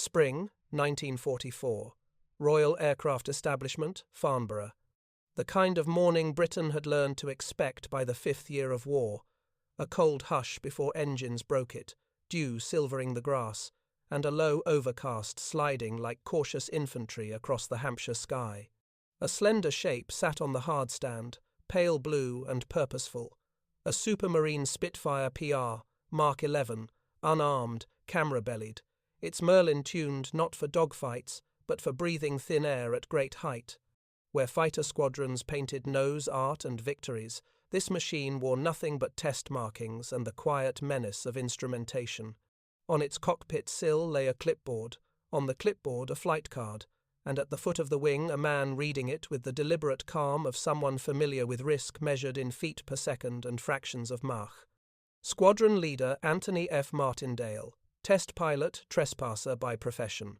Spring, 1944. Royal Aircraft Establishment, Farnborough. The kind of morning Britain had learned to expect by the 5th year of war. A cold hush before engines broke it, dew silvering the grass, and a low overcast sliding like cautious infantry across the Hampshire sky. A slender shape sat on the hard stand, pale blue and purposeful. A supermarine Spitfire PR Mark 11, unarmed, camera-bellied, its Merlin tuned not for dogfights, but for breathing thin air at great height. Where fighter squadrons painted nose art and victories, this machine wore nothing but test markings and the quiet menace of instrumentation. On its cockpit sill lay a clipboard, on the clipboard a flight card, and at the foot of the wing a man reading it with the deliberate calm of someone familiar with risk measured in feet per second and fractions of Mach. Squadron Leader Anthony F. Martindale, test pilot, trespasser by profession.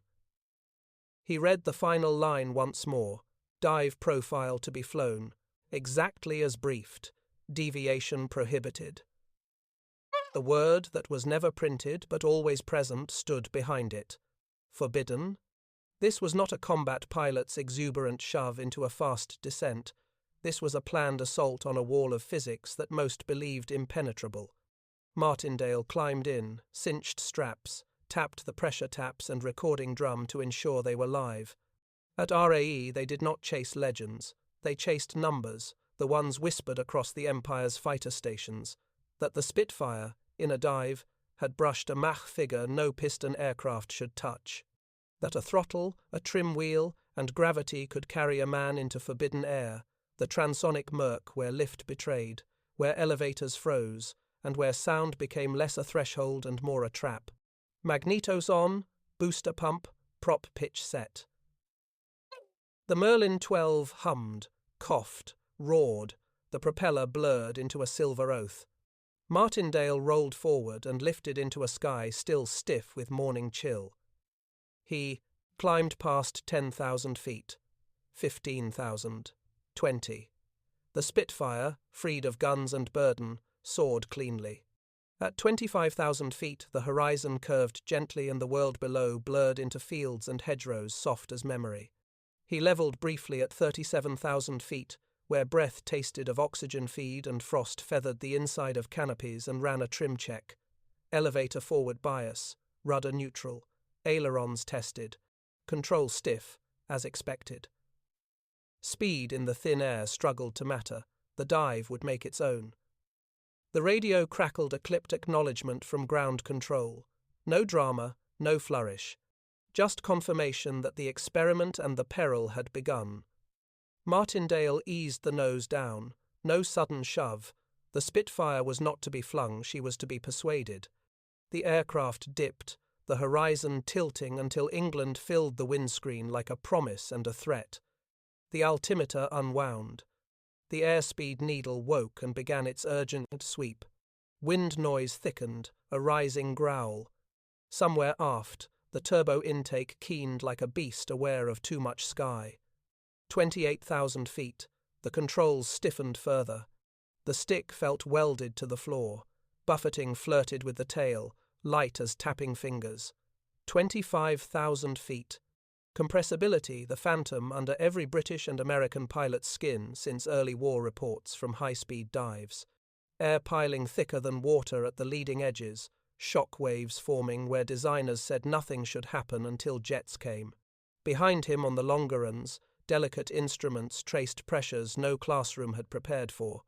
He read the final line once more, dive profile to be flown, exactly as briefed, deviation prohibited. The word that was never printed but always present stood behind it. Forbidden. This was not a combat pilot's exuberant shove into a fast descent. This was a planned assault on a wall of physics that most believed impenetrable. Martindale climbed in, cinched straps, tapped the pressure taps and recording drum to ensure they were live. At RAE they did not chase legends, they chased numbers, the ones whispered across the Empire's fighter stations, that the Spitfire, in a dive, had brushed a Mach figure no piston aircraft should touch, that a throttle, a trim wheel, and gravity could carry a man into forbidden air, the transonic murk where lift betrayed, where elevators froze, and where sound became less a threshold and more a trap. Magnetos on, booster pump, prop pitch set. The Merlin 12 hummed, coughed, roared, the propeller blurred into a silver oath. Martindale rolled forward and lifted into a sky still stiff with morning chill. He climbed past 10,000 feet, 15,000, 20. The Spitfire, freed of guns and burden, soared cleanly. At 25,000 feet, the horizon curved gently and the world below blurred into fields and hedgerows soft as memory. He levelled briefly at 37,000 feet, where breath tasted of oxygen feed and frost feathered the inside of canopies and ran a trim check. Elevator forward bias, rudder neutral, ailerons tested, control stiff, as expected. Speed in the thin air struggled to matter, the dive would make its own. The radio crackled a clipped acknowledgement from ground control. No drama, no flourish. Just confirmation that the experiment and the peril had begun. Martindale eased the nose down. No sudden shove. The Spitfire was not to be flung, she was to be persuaded. The aircraft dipped, the horizon tilting until England filled the windscreen like a promise and a threat. The altimeter unwound. The airspeed needle woke and began its urgent sweep. Wind noise thickened, a rising growl. Somewhere aft, the turbo intake keened like a beast aware of too much sky. 28,000 feet, the controls stiffened further. The stick felt welded to the floor. Buffeting flirted with the tail, light as tapping fingers. 25,000 feet. Compressibility, the phantom under every British and American pilot's skin since early war reports from high-speed dives. Air piling thicker than water at the leading edges, shock waves forming where designers said nothing should happen until jets came. Behind him on the longerons, delicate instruments traced pressures no classroom had prepared for.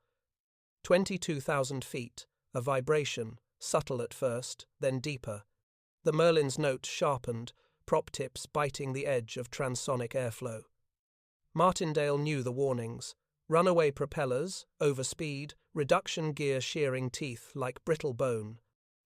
22,000 feet, a vibration, subtle at first, then deeper. The Merlin's note sharpened, prop tips biting the edge of transonic airflow. Martindale knew the warnings. Runaway propellers, overspeed, reduction gear shearing teeth like brittle bone.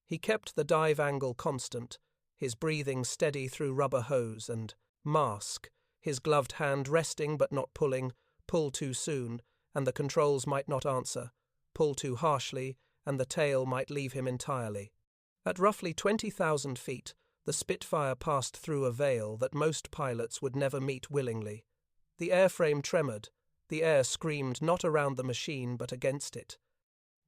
He kept the dive angle constant, his breathing steady through rubber hose and mask, his gloved hand resting but not pulling, pull too soon, and the controls might not answer, pull too harshly, and the tail might leave him entirely. At roughly 20,000 feet, the Spitfire passed through a veil that most pilots would never meet willingly. The airframe tremored. The air screamed not around the machine but against it.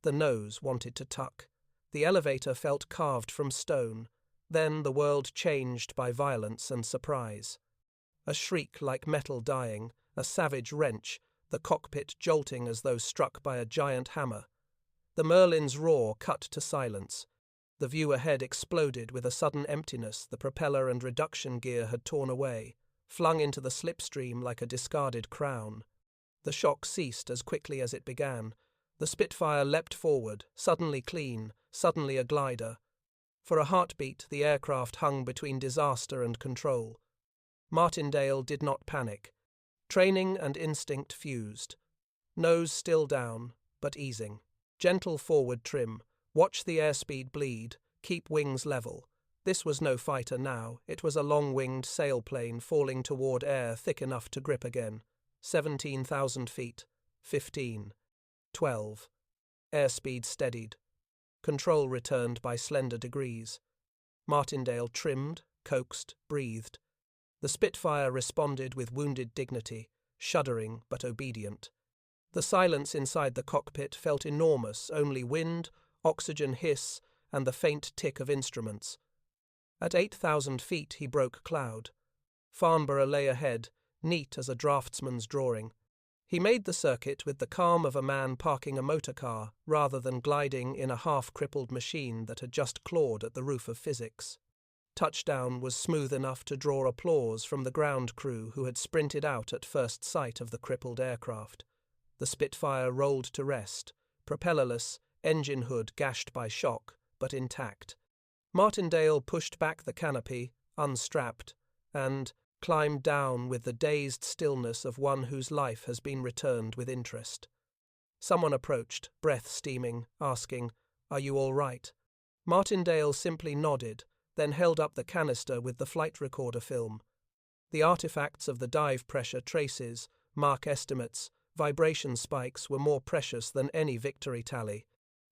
The nose wanted to tuck. The elevator felt carved from stone. Then the world changed by violence and surprise. A shriek like metal dying, a savage wrench, the cockpit jolting as though struck by a giant hammer. The Merlin's roar cut to silence. The view ahead exploded with a sudden emptiness the propeller and reduction gear had torn away, flung into the slipstream like a discarded crown. The shock ceased as quickly as it began. The Spitfire leapt forward, suddenly clean, suddenly a glider. For a heartbeat, the aircraft hung between disaster and control. Martindale did not panic. Training and instinct fused. Nose still down, but easing. Gentle forward trim. Watch the airspeed bleed. Keep wings level. This was no fighter now. It was a long-winged sailplane falling toward air thick enough to grip again. 17,000 feet. 15. 12. Airspeed steadied. Control returned by slender degrees. Martindale trimmed, coaxed, breathed. The Spitfire responded with wounded dignity, shuddering but obedient. The silence inside the cockpit felt enormous, only wind, oxygen hiss, and the faint tick of instruments. At 8,000 feet he broke cloud. Farnborough lay ahead, neat as a draftsman's drawing. He made the circuit with the calm of a man parking a motor car rather than gliding in a half-crippled machine that had just clawed at the roof of physics. Touchdown was smooth enough to draw applause from the ground crew who had sprinted out at first sight of the crippled aircraft. The Spitfire rolled to rest, propellerless, engine hood gashed by shock, but intact. Martindale pushed back the canopy, unstrapped, and climbed down with the dazed stillness of one whose life has been returned with interest. Someone approached, breath steaming, asking, "Are you all right?" Martindale simply nodded, then held up the canister with the flight recorder film. The artifacts of the dive pressure traces, mark estimates, vibration spikes were more precious than any victory tally.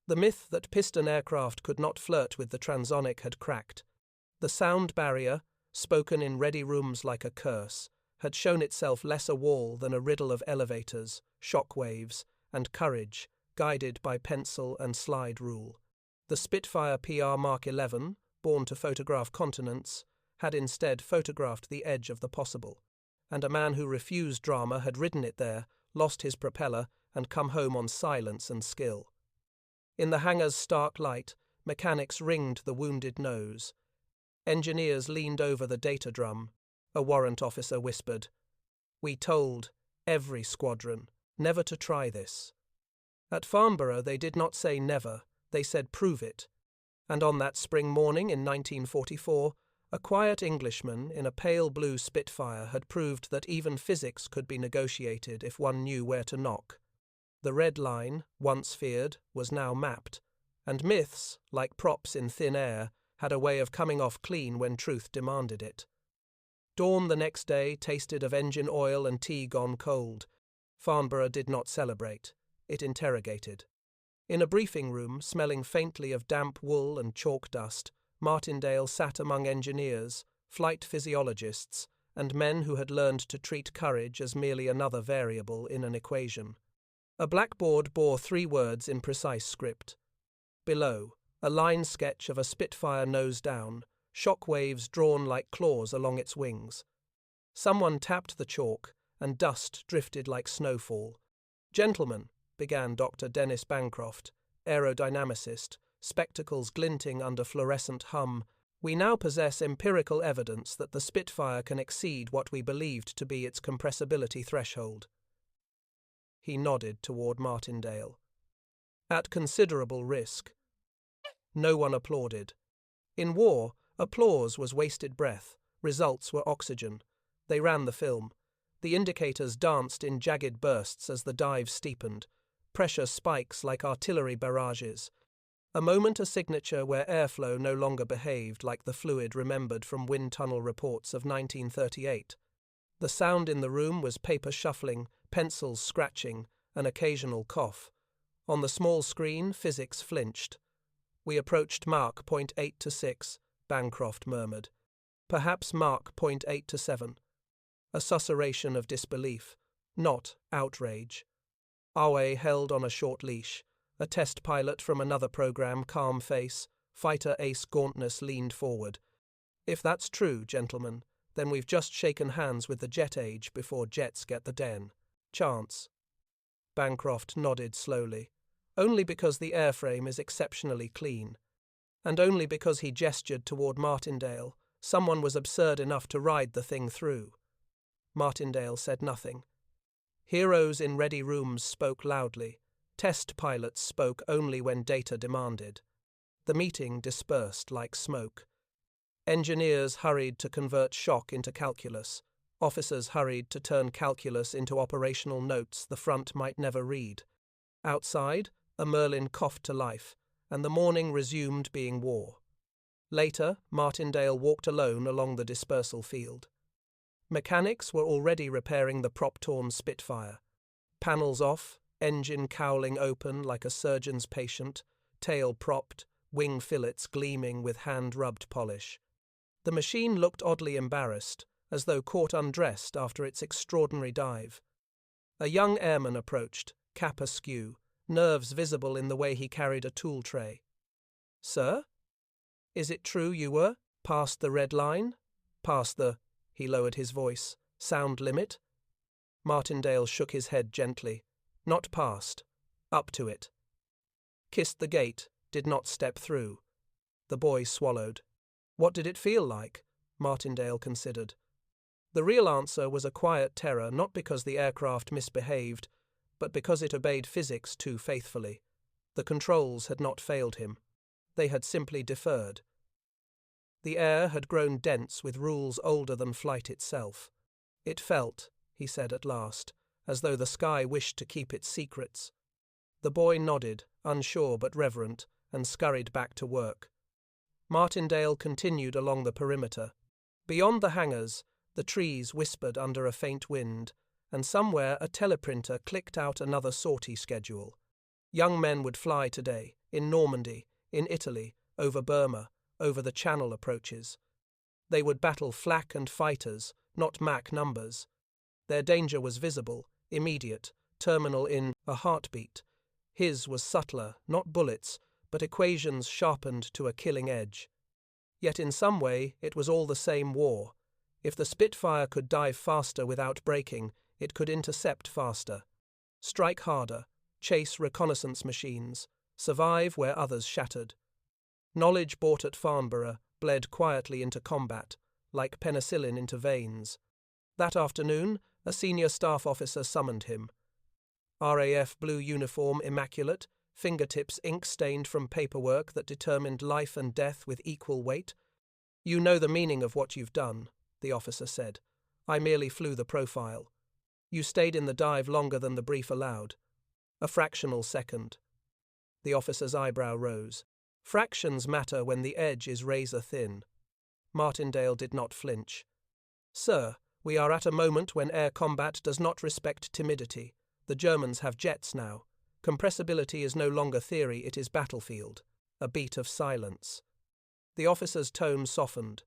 The myth that piston aircraft could not flirt with the transonic had cracked. The sound barrier, spoken in ready rooms like a curse, had shown itself less a wall than a riddle of elevators, shock waves, and courage, guided by pencil and slide rule. The Spitfire PR Mark 11, born to photograph continents, had instead photographed the edge of the possible, and a man who refused drama had ridden it there, lost his propeller, and come home on silence and skill. In the hangar's stark light, mechanics ringed the wounded nose. Engineers leaned over the data drum. A warrant officer whispered, "We told every squadron never to try this." At Farnborough they did not say never, they said prove it. And on that spring morning in 1944, a quiet Englishman in a pale blue Spitfire had proved that even physics could be negotiated if one knew where to knock. The red line, once feared, was now mapped, and myths, like props in thin air, had a way of coming off clean when truth demanded it. Dawn the next day tasted of engine oil and tea gone cold. Farnborough did not celebrate. It interrogated. In a briefing room, smelling faintly of damp wool and chalk dust, Martindale sat among engineers, flight physiologists, and men who had learned to treat courage as merely another variable in an equation. A blackboard bore 3 words in precise script. Below, a line sketch of a Spitfire nose down, shock waves drawn like claws along its wings. Someone tapped the chalk, and dust drifted like snowfall. "Gentlemen," began Dr. Dennis Bancroft, aerodynamicist, spectacles glinting under fluorescent hum, "we now possess empirical evidence that the Spitfire can exceed what we believed to be its compressibility threshold." He nodded toward Martindale. "At considerable risk." No one applauded. In war, applause was wasted breath. Results were oxygen. They ran the film. The indicators danced in jagged bursts as the dive steepened. Pressure spikes like artillery barrages. A moment a signature where airflow no longer behaved like the fluid remembered from wind tunnel reports of 1938. The sound in the room was paper shuffling, pencils scratching, an occasional cough. On the small screen, physics flinched. "We approached Mach .8 to 6, Bancroft murmured. "Perhaps Mach .8 to 7. A susurration of disbelief, not outrage. Awe held on a short leash. A test pilot from another program, calm face, fighter ace gauntness leaned forward. If that's true, gentlemen, then we've just shaken hands with the jet age before jets get the den. Chance. Bancroft nodded slowly, only because the airframe is exceptionally clean, and only because he gestured toward Martindale. Someone was absurd enough to ride the thing through. Martindale said nothing. Heroes in ready rooms spoke loudly. Test pilots spoke only when data demanded. The meeting dispersed like smoke. Engineers hurried to convert shock into calculus. Officers hurried to turn calculus into operational notes the front might never read. Outside, a Merlin coughed to life, and the morning resumed being war. Later, Martindale walked alone along the dispersal field. Mechanics were already repairing the prop-torn Spitfire. Panels off, engine cowling open like a surgeon's patient, tail propped, wing fillets gleaming with hand-rubbed polish. The machine looked oddly embarrassed, as though caught undressed after its extraordinary dive. A young airman approached, cap askew, nerves visible in the way he carried a tool tray. "Sir? Is it true you were past the red line? Past the," he lowered his voice, "sound limit?" Martindale shook his head gently. "Not past. Up to it. Kissed the gate, did not step through." The boy swallowed. What did it feel like? Martindale considered. The real answer was a quiet terror, not because the aircraft misbehaved, but because it obeyed physics too faithfully. The controls had not failed him. They had simply deferred. The air had grown dense with rules older than flight itself. It felt, he said at last, as though the sky wished to keep its secrets. The boy nodded, unsure but reverent, and scurried back to work. Martindale continued along the perimeter. Beyond the hangars, the trees whispered under a faint wind, and somewhere a teleprinter clicked out another sortie schedule. Young men would fly today, in Normandy, in Italy, over Burma, over the Channel approaches. They would battle flak and fighters, not Mach numbers. Their danger was visible, immediate, terminal in a heartbeat. His was subtler, not bullets, but equations sharpened to a killing edge. Yet in some way it was all the same war. If the Spitfire could dive faster without braking, it could intercept faster. Strike harder, chase reconnaissance machines, survive where others shattered. Knowledge bought at Farnborough bled quietly into combat, like penicillin into veins. That afternoon, a senior staff officer summoned him. RAF blue uniform immaculate, fingertips ink-stained from paperwork that determined life and death with equal weight. "You know the meaning of what you've done," the officer said. "I merely flew the profile. You stayed in the dive longer than the brief allowed. A fractional second." The officer's eyebrow rose. Fractions matter when the edge is razor-thin. Martindale did not flinch. "Sir, we are at a moment when air combat does not respect timidity. The Germans have jets now. Compressibility is no longer theory, it is battlefield." A beat of silence. The officer's tone softened.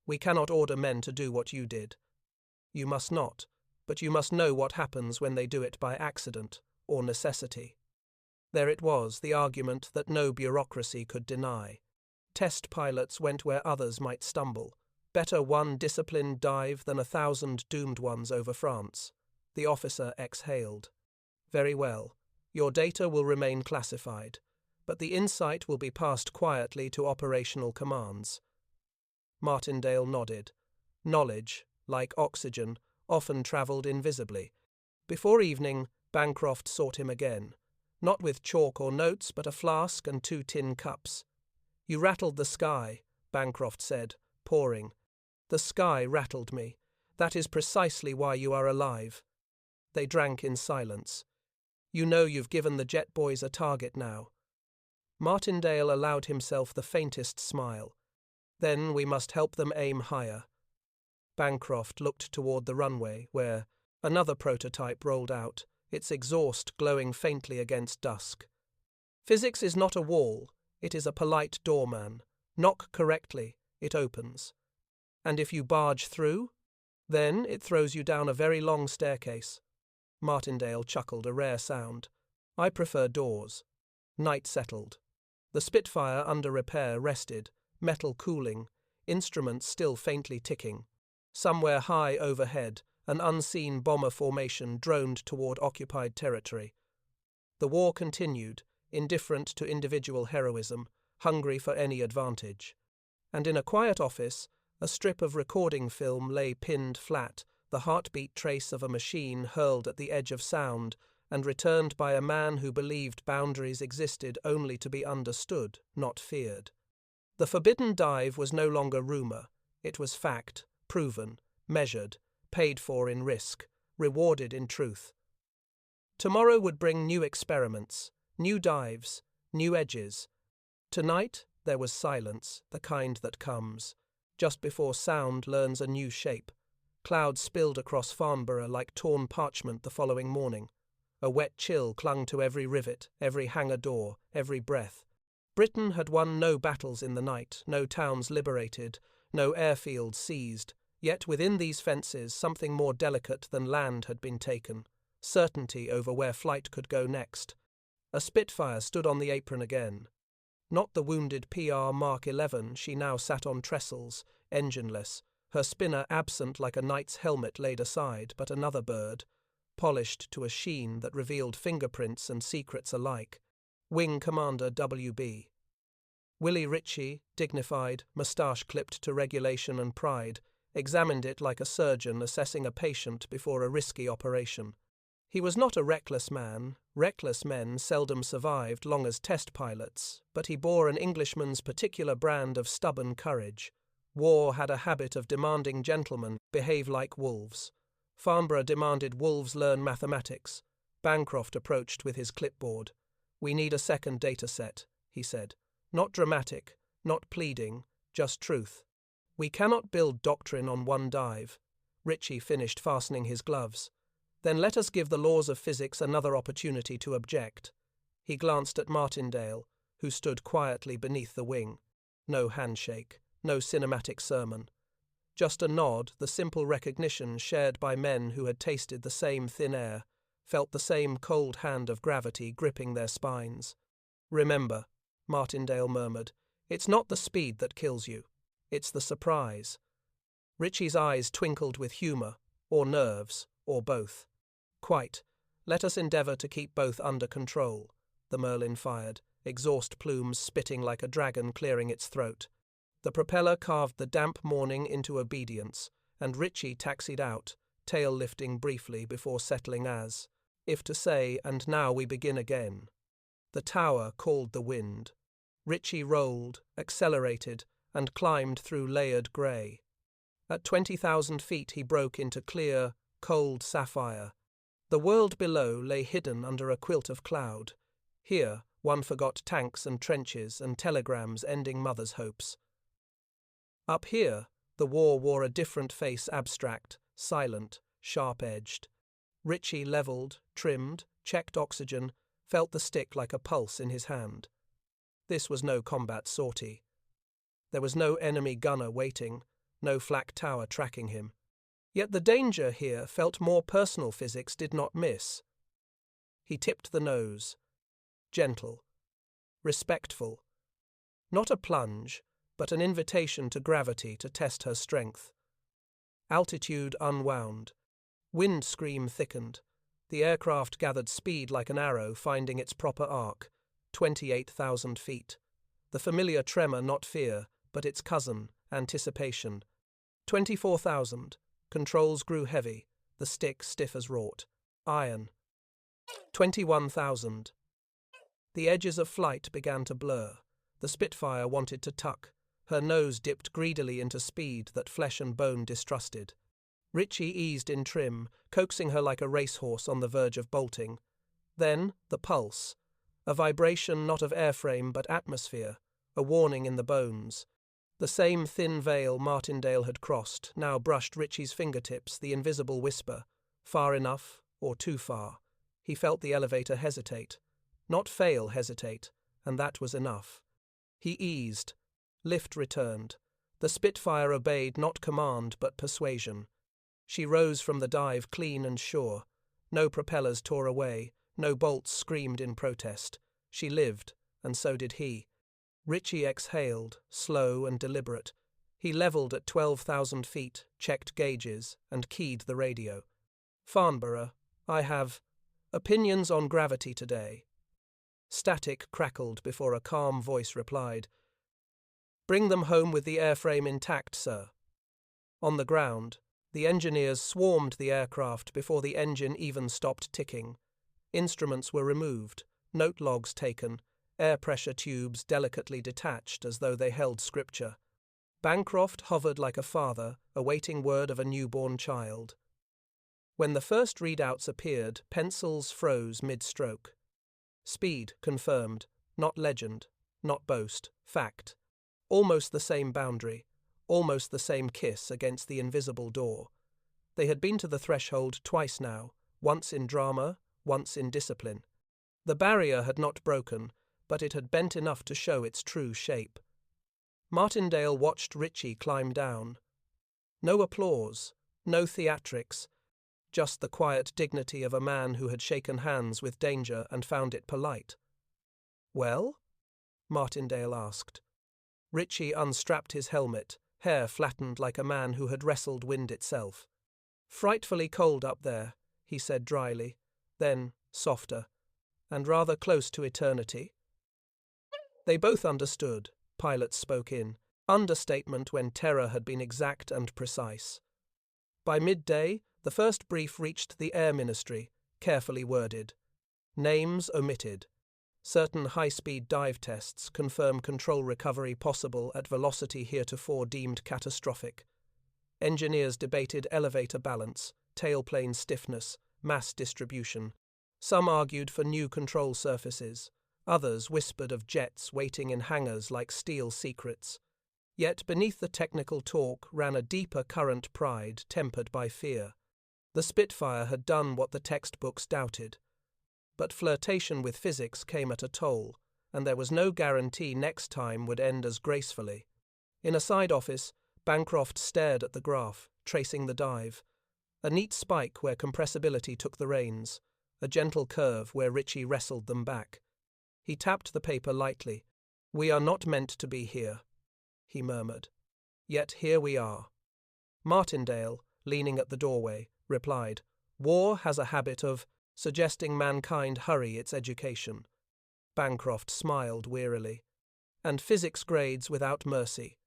"We cannot order men to do what you did. You must not, but you must know what happens when they do it by accident or necessity." There it was, the argument that no bureaucracy could deny. Test pilots went where others might stumble. Better one disciplined dive than 1,000 doomed ones over France. The officer exhaled. "Very well. Your data will remain classified, but the insight will be passed quietly to operational commands." Martindale nodded. Knowledge, like oxygen, often travelled invisibly. Before evening, Bancroft sought him again. Not with chalk or notes, but a flask and 2 tin cups. "You rattled the sky," Bancroft said, pouring. "The sky rattled me. That is precisely why you are alive." They drank in silence. "You know you've given the jet boys a target now." Martindale allowed himself the faintest smile. "Then we must help them aim higher." Bancroft looked toward the runway, where another prototype rolled out, its exhaust glowing faintly against dusk. "Physics is not a wall, it is a polite doorman. Knock correctly, it opens. And if you barge through, then it throws you down a very long staircase." Martindale chuckled, a rare sound. "I prefer doors." Night settled. The Spitfire under repair rested, metal cooling, instruments still faintly ticking. Somewhere high overhead, an unseen bomber formation droned toward occupied territory. The war continued, indifferent to individual heroism, hungry for any advantage. And in a quiet office, a strip of recording film lay pinned flat, the heartbeat trace of a machine hurled at the edge of sound and returned by a man who believed boundaries existed only to be understood, not feared. The forbidden dive was no longer rumor. It was fact, proven, measured, paid for in risk, rewarded in truth. Tomorrow would bring new experiments, new dives, new edges. Tonight there was silence, the kind that comes, just before sound learns a new shape. Clouds spilled across Farnborough like torn parchment the following morning. A wet chill clung to every rivet, every hangar door, every breath. Britain had won no battles in the night, no towns liberated, no airfields seized, yet within these fences something more delicate than land had been taken, certainty over where flight could go next. A Spitfire stood on the apron again. Not the wounded PR Mark 11, she now sat on trestles, engineless, her spinner absent like a knight's helmet laid aside, but another bird, polished to a sheen that revealed fingerprints and secrets alike. Wing Commander W.B. Willie Ritchie, dignified, moustache clipped to regulation and pride, examined it like a surgeon assessing a patient before a risky operation. He was not a reckless man. Reckless men seldom survived long as test pilots, but he bore an Englishman's particular brand of stubborn courage. War had a habit of demanding gentlemen behave like wolves. Farnborough demanded wolves learn mathematics. Bancroft approached with his clipboard. "We need a second data set," he said. "Not dramatic, not pleading, just truth. We cannot build doctrine on one dive." Ritchie finished fastening his gloves. "Then let us give the laws of physics another opportunity to object." He glanced at Martindale, who stood quietly beneath the wing. No handshake, no cinematic sermon. Just a nod, the simple recognition shared by men who had tasted the same thin air, felt the same cold hand of gravity gripping their spines. "Remember," Martindale murmured, "it's not the speed that kills you. It's the surprise." Ritchie's eyes twinkled with humour, or nerves, or both. "Quite. Let us endeavour to keep both under control," the Merlin fired, exhaust plumes spitting like a dragon clearing its throat. The propeller carved the damp morning into obedience, and Ritchie taxied out, tail lifting briefly before settling as, if to say, "And now we begin again." The tower called the wind. Ritchie rolled, accelerated, and climbed through layered grey. At 20,000 feet he broke into clear, cold sapphire. The world below lay hidden under a quilt of cloud. Here one forgot tanks and trenches and telegrams ending mothers' hopes. Up here, the war wore a different face, abstract, silent, sharp-edged. Ritchie levelled, trimmed, checked oxygen, felt the stick like a pulse in his hand. This was no combat sortie. There was no enemy gunner waiting, no flak tower tracking him. Yet the danger here felt more personal physics did not miss. He tipped the nose. Gentle. Respectful. Not a plunge, but an invitation to gravity to test her strength. Altitude unwound. Wind scream thickened. The aircraft gathered speed like an arrow finding its proper arc, 28,000 feet. The familiar tremor, not fear, but its cousin, anticipation. 24,000. Controls grew heavy, the stick stiff as wrought. Iron. 21,000. The edges of flight began to blur. The Spitfire wanted to tuck. Her nose dipped greedily into speed that flesh and bone distrusted. Ritchie eased in trim, coaxing her like a racehorse on the verge of bolting. Then, the pulse. A vibration not of airframe but atmosphere, a warning in the bones. The same thin veil Martindale had crossed now brushed Ritchie's fingertips, the invisible whisper. Far enough, or too far. He felt the elevator hesitate. Not fail, hesitate, and that was enough. He eased. Lift returned. The Spitfire obeyed not command but persuasion. She rose from the dive clean and sure. No propellers tore away, no bolts screamed in protest. She lived, and so did he. Ritchie exhaled, slow and deliberate. He leveled at 12,000 feet, checked gauges, and keyed the radio. Farnborough, I have opinions on gravity today. Static crackled before a calm voice replied, Bring them home with the airframe intact, sir. On the ground, the engineers swarmed the aircraft before the engine even stopped ticking. Instruments were removed, note logs taken, air pressure tubes delicately detached as though they held scripture. Bancroft hovered like a father, awaiting word of a newborn child. When the first readouts appeared, pencils froze mid-stroke. Speed confirmed, not legend, not boast, fact. Almost the same boundary, almost the same kiss against the invisible door. They had been to the threshold twice now, once in drama, once in discipline. The barrier had not broken, but it had bent enough to show its true shape. Martindale watched Ritchie climb down. No applause, no theatrics, just the quiet dignity of a man who had shaken hands with danger and found it polite. Well? Martindale asked. Ritchie unstrapped his helmet, hair flattened like a man who had wrestled wind itself. Frightfully cold up there, he said dryly, then softer, and rather close to eternity. They both understood, pilots spoke in, understatement when terror had been exact and precise. By midday, the first brief reached the Air Ministry, carefully worded. Names omitted. Certain high-speed dive tests confirm control recovery possible at velocity heretofore deemed catastrophic. Engineers debated elevator balance, tailplane stiffness, mass distribution. Some argued for new control surfaces. Others whispered of jets waiting in hangars like steel secrets. Yet beneath the technical talk ran a deeper current pride tempered by fear. The Spitfire had done what the textbooks doubted. But flirtation with physics came at a toll, and there was no guarantee next time would end as gracefully. In a side office, Bancroft stared at the graph, tracing the dive. A neat spike where compressibility took the reins, a gentle curve where Ritchie wrestled them back. He tapped the paper lightly. We are not meant to be here, he murmured. Yet here we are. Martindale, leaning at the doorway, replied, War has a habit of suggesting mankind hurry its education. Bancroft smiled wearily. And physics grades without mercy.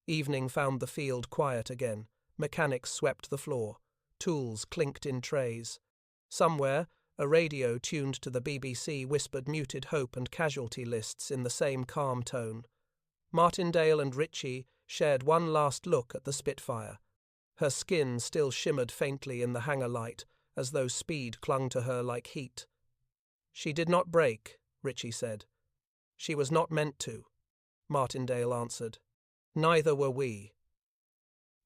Evening found the field quiet again. Mechanics swept the floor. Tools clinked in trays. Somewhere, a radio tuned to the BBC whispered muted hope and casualty lists in the same calm tone. Martindale and Ritchie shared one last look at the Spitfire. Her skin still shimmered faintly in the hangar light, as though speed clung to her like heat. She did not break, Ritchie said. She was not meant to, Martindale answered. Neither were we.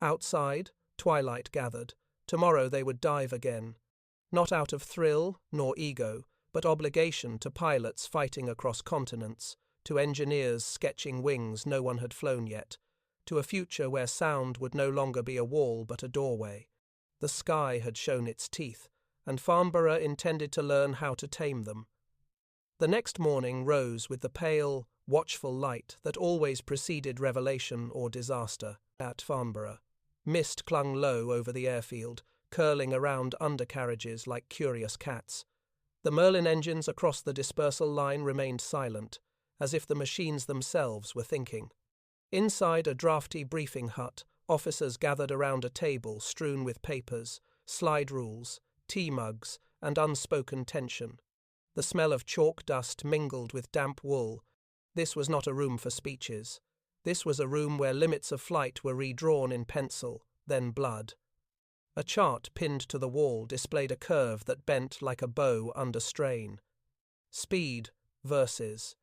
Outside, twilight gathered. Tomorrow they would dive again. Not out of thrill nor ego, but obligation to pilots fighting across continents, to engineers sketching wings no one had flown yet, to a future where sound would no longer be a wall but a doorway. The sky had shown its teeth, and Farnborough intended to learn how to tame them. The next morning rose with the pale, watchful light that always preceded revelation or disaster at Farnborough. Mist clung low over the airfield, curling around undercarriages like curious cats. The Merlin engines across the dispersal line remained silent, as if the machines themselves were thinking. Inside a drafty briefing hut, officers gathered around a table strewn with papers, slide rules, tea mugs, and unspoken tension. The smell of chalk dust mingled with damp wool. This was not a room for speeches. This was a room where limits of flight were redrawn in pencil, then blood. A chart pinned to the wall displayed a curve that bent like a bow under strain. Speed versus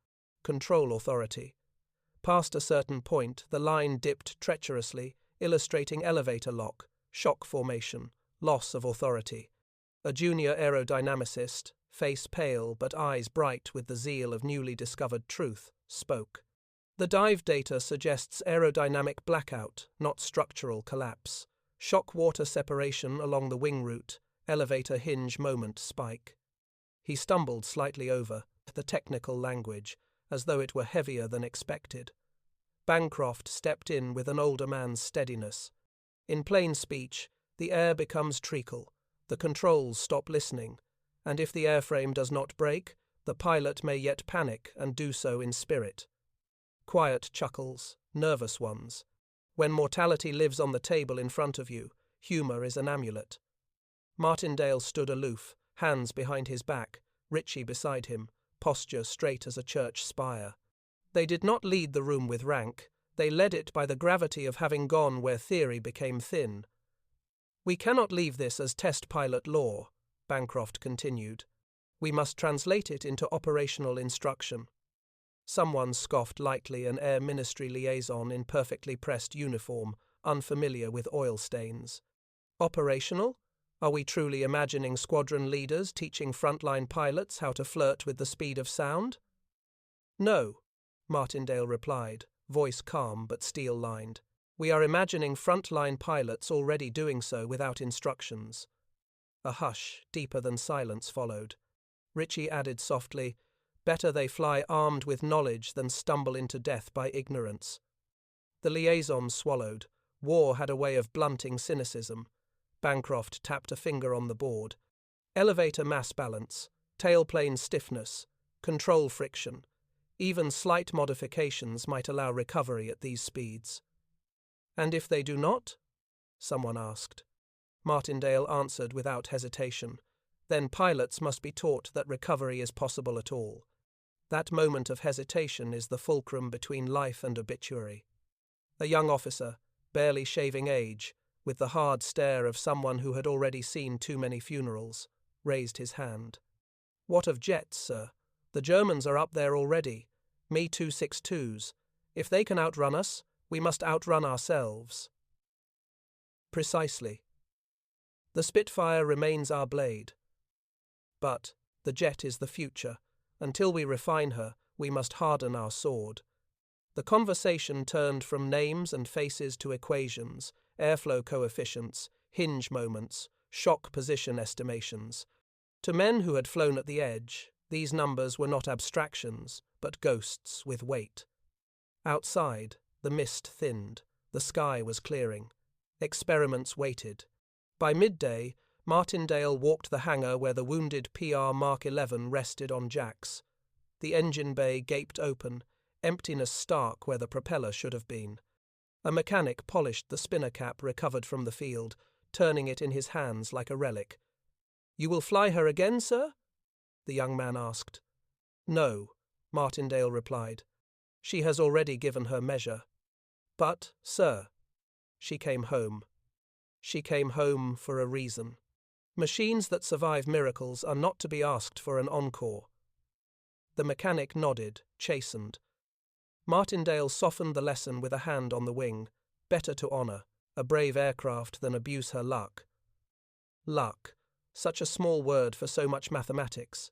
control authority. Past a certain point, the line dipped treacherously, illustrating elevator lock, shock formation, loss of authority. A junior aerodynamicist, face pale but eyes bright with the zeal of newly discovered truth, spoke. The dive data suggests aerodynamic blackout, not structural collapse. Shock water separation along the wing route, elevator hinge moment spike. He stumbled slightly over the technical language, as though it were heavier than expected. Bancroft stepped in with an older man's steadiness. In plain speech, the air becomes treacle, the controls stop listening, and if the airframe does not break, the pilot may yet panic and do so in spirit. Quiet chuckles, nervous ones. When mortality lives on the table in front of you, humour is an amulet. Martindale stood aloof, hands behind his back, Ritchie beside him, posture straight as a church spire. They did not lead the room with rank, they led it by the gravity of having gone where theory became thin. "We cannot leave this as test pilot law," Bancroft continued. "We must translate it into operational instruction." Someone scoffed lightly, an Air Ministry liaison in perfectly pressed uniform, unfamiliar with oil stains. "Operational? Are we truly imagining squadron leaders teaching frontline pilots how to flirt with the speed of sound?" "No," Martindale replied, voice calm but steel-lined. "We are imagining frontline pilots already doing so without instructions." A hush, deeper than silence, followed. Ritchie added softly, "Better they fly armed with knowledge than stumble into death by ignorance." The liaison swallowed. War had a way of blunting cynicism. Bancroft tapped a finger on the board. "Elevator mass balance, tailplane stiffness, control friction. Even slight modifications might allow recovery at these speeds." "And if they do not?" someone asked. Martindale answered without hesitation. "Then pilots must be taught that recovery is possible at all. That moment of hesitation is the fulcrum between life and obituary." A young officer, barely shaving age, with the hard stare of someone who had already seen too many funerals, raised his hand. "What of jets, sir? The Germans are up there already. Me-262s. If they can outrun us, we must outrun ourselves." "Precisely. The Spitfire remains our blade. But the jet is the future. Until we refine her, we must harden our sword." The conversation turned from names and faces to equations, airflow coefficients, hinge moments, shock position estimations. To men who had flown at the edge, these numbers were not abstractions, but ghosts with weight. Outside, the mist thinned, the sky was clearing. Experiments waited. By midday, Martindale walked the hangar where the wounded PR Mark 11 rested on jacks. The engine bay gaped open, emptiness stark where the propeller should have been. A mechanic polished the spinner cap recovered from the field, turning it in his hands like a relic. "You will fly her again, sir?" the young man asked. "No," Martindale replied. "She has already given her measure. But, sir, she came home. She came home for a reason. Machines that survive miracles are not to be asked for an encore." The mechanic nodded, chastened. Martindale softened the lesson with a hand on the wing. Better to honour a brave aircraft than abuse her luck. Luck, such a small word for so much mathematics.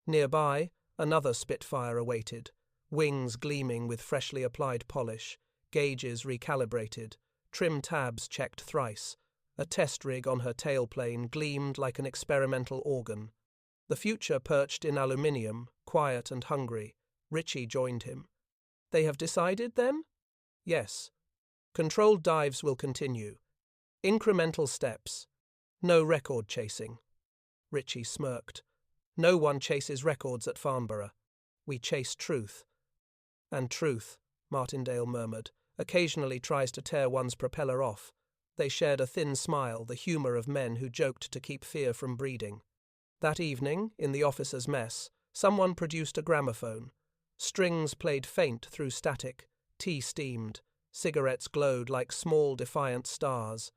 Nearby, another Spitfire awaited, wings gleaming with freshly applied polish, gauges recalibrated, trim tabs checked thrice. A test rig on her tailplane gleamed like an experimental organ. The future perched in aluminium, quiet and hungry. Ritchie joined him. "They have decided, then?" "Yes. Controlled dives will continue. Incremental steps. No record chasing." Ritchie smirked. "No one chases records at Farnborough. We chase truth." "And truth," Martindale murmured, "occasionally tries to tear one's propeller off." They shared a thin smile, the humour of men who joked to keep fear from breeding. That evening, in the officers' mess, someone produced a gramophone. Strings played faint through static, tea steamed, cigarettes glowed like small defiant stars.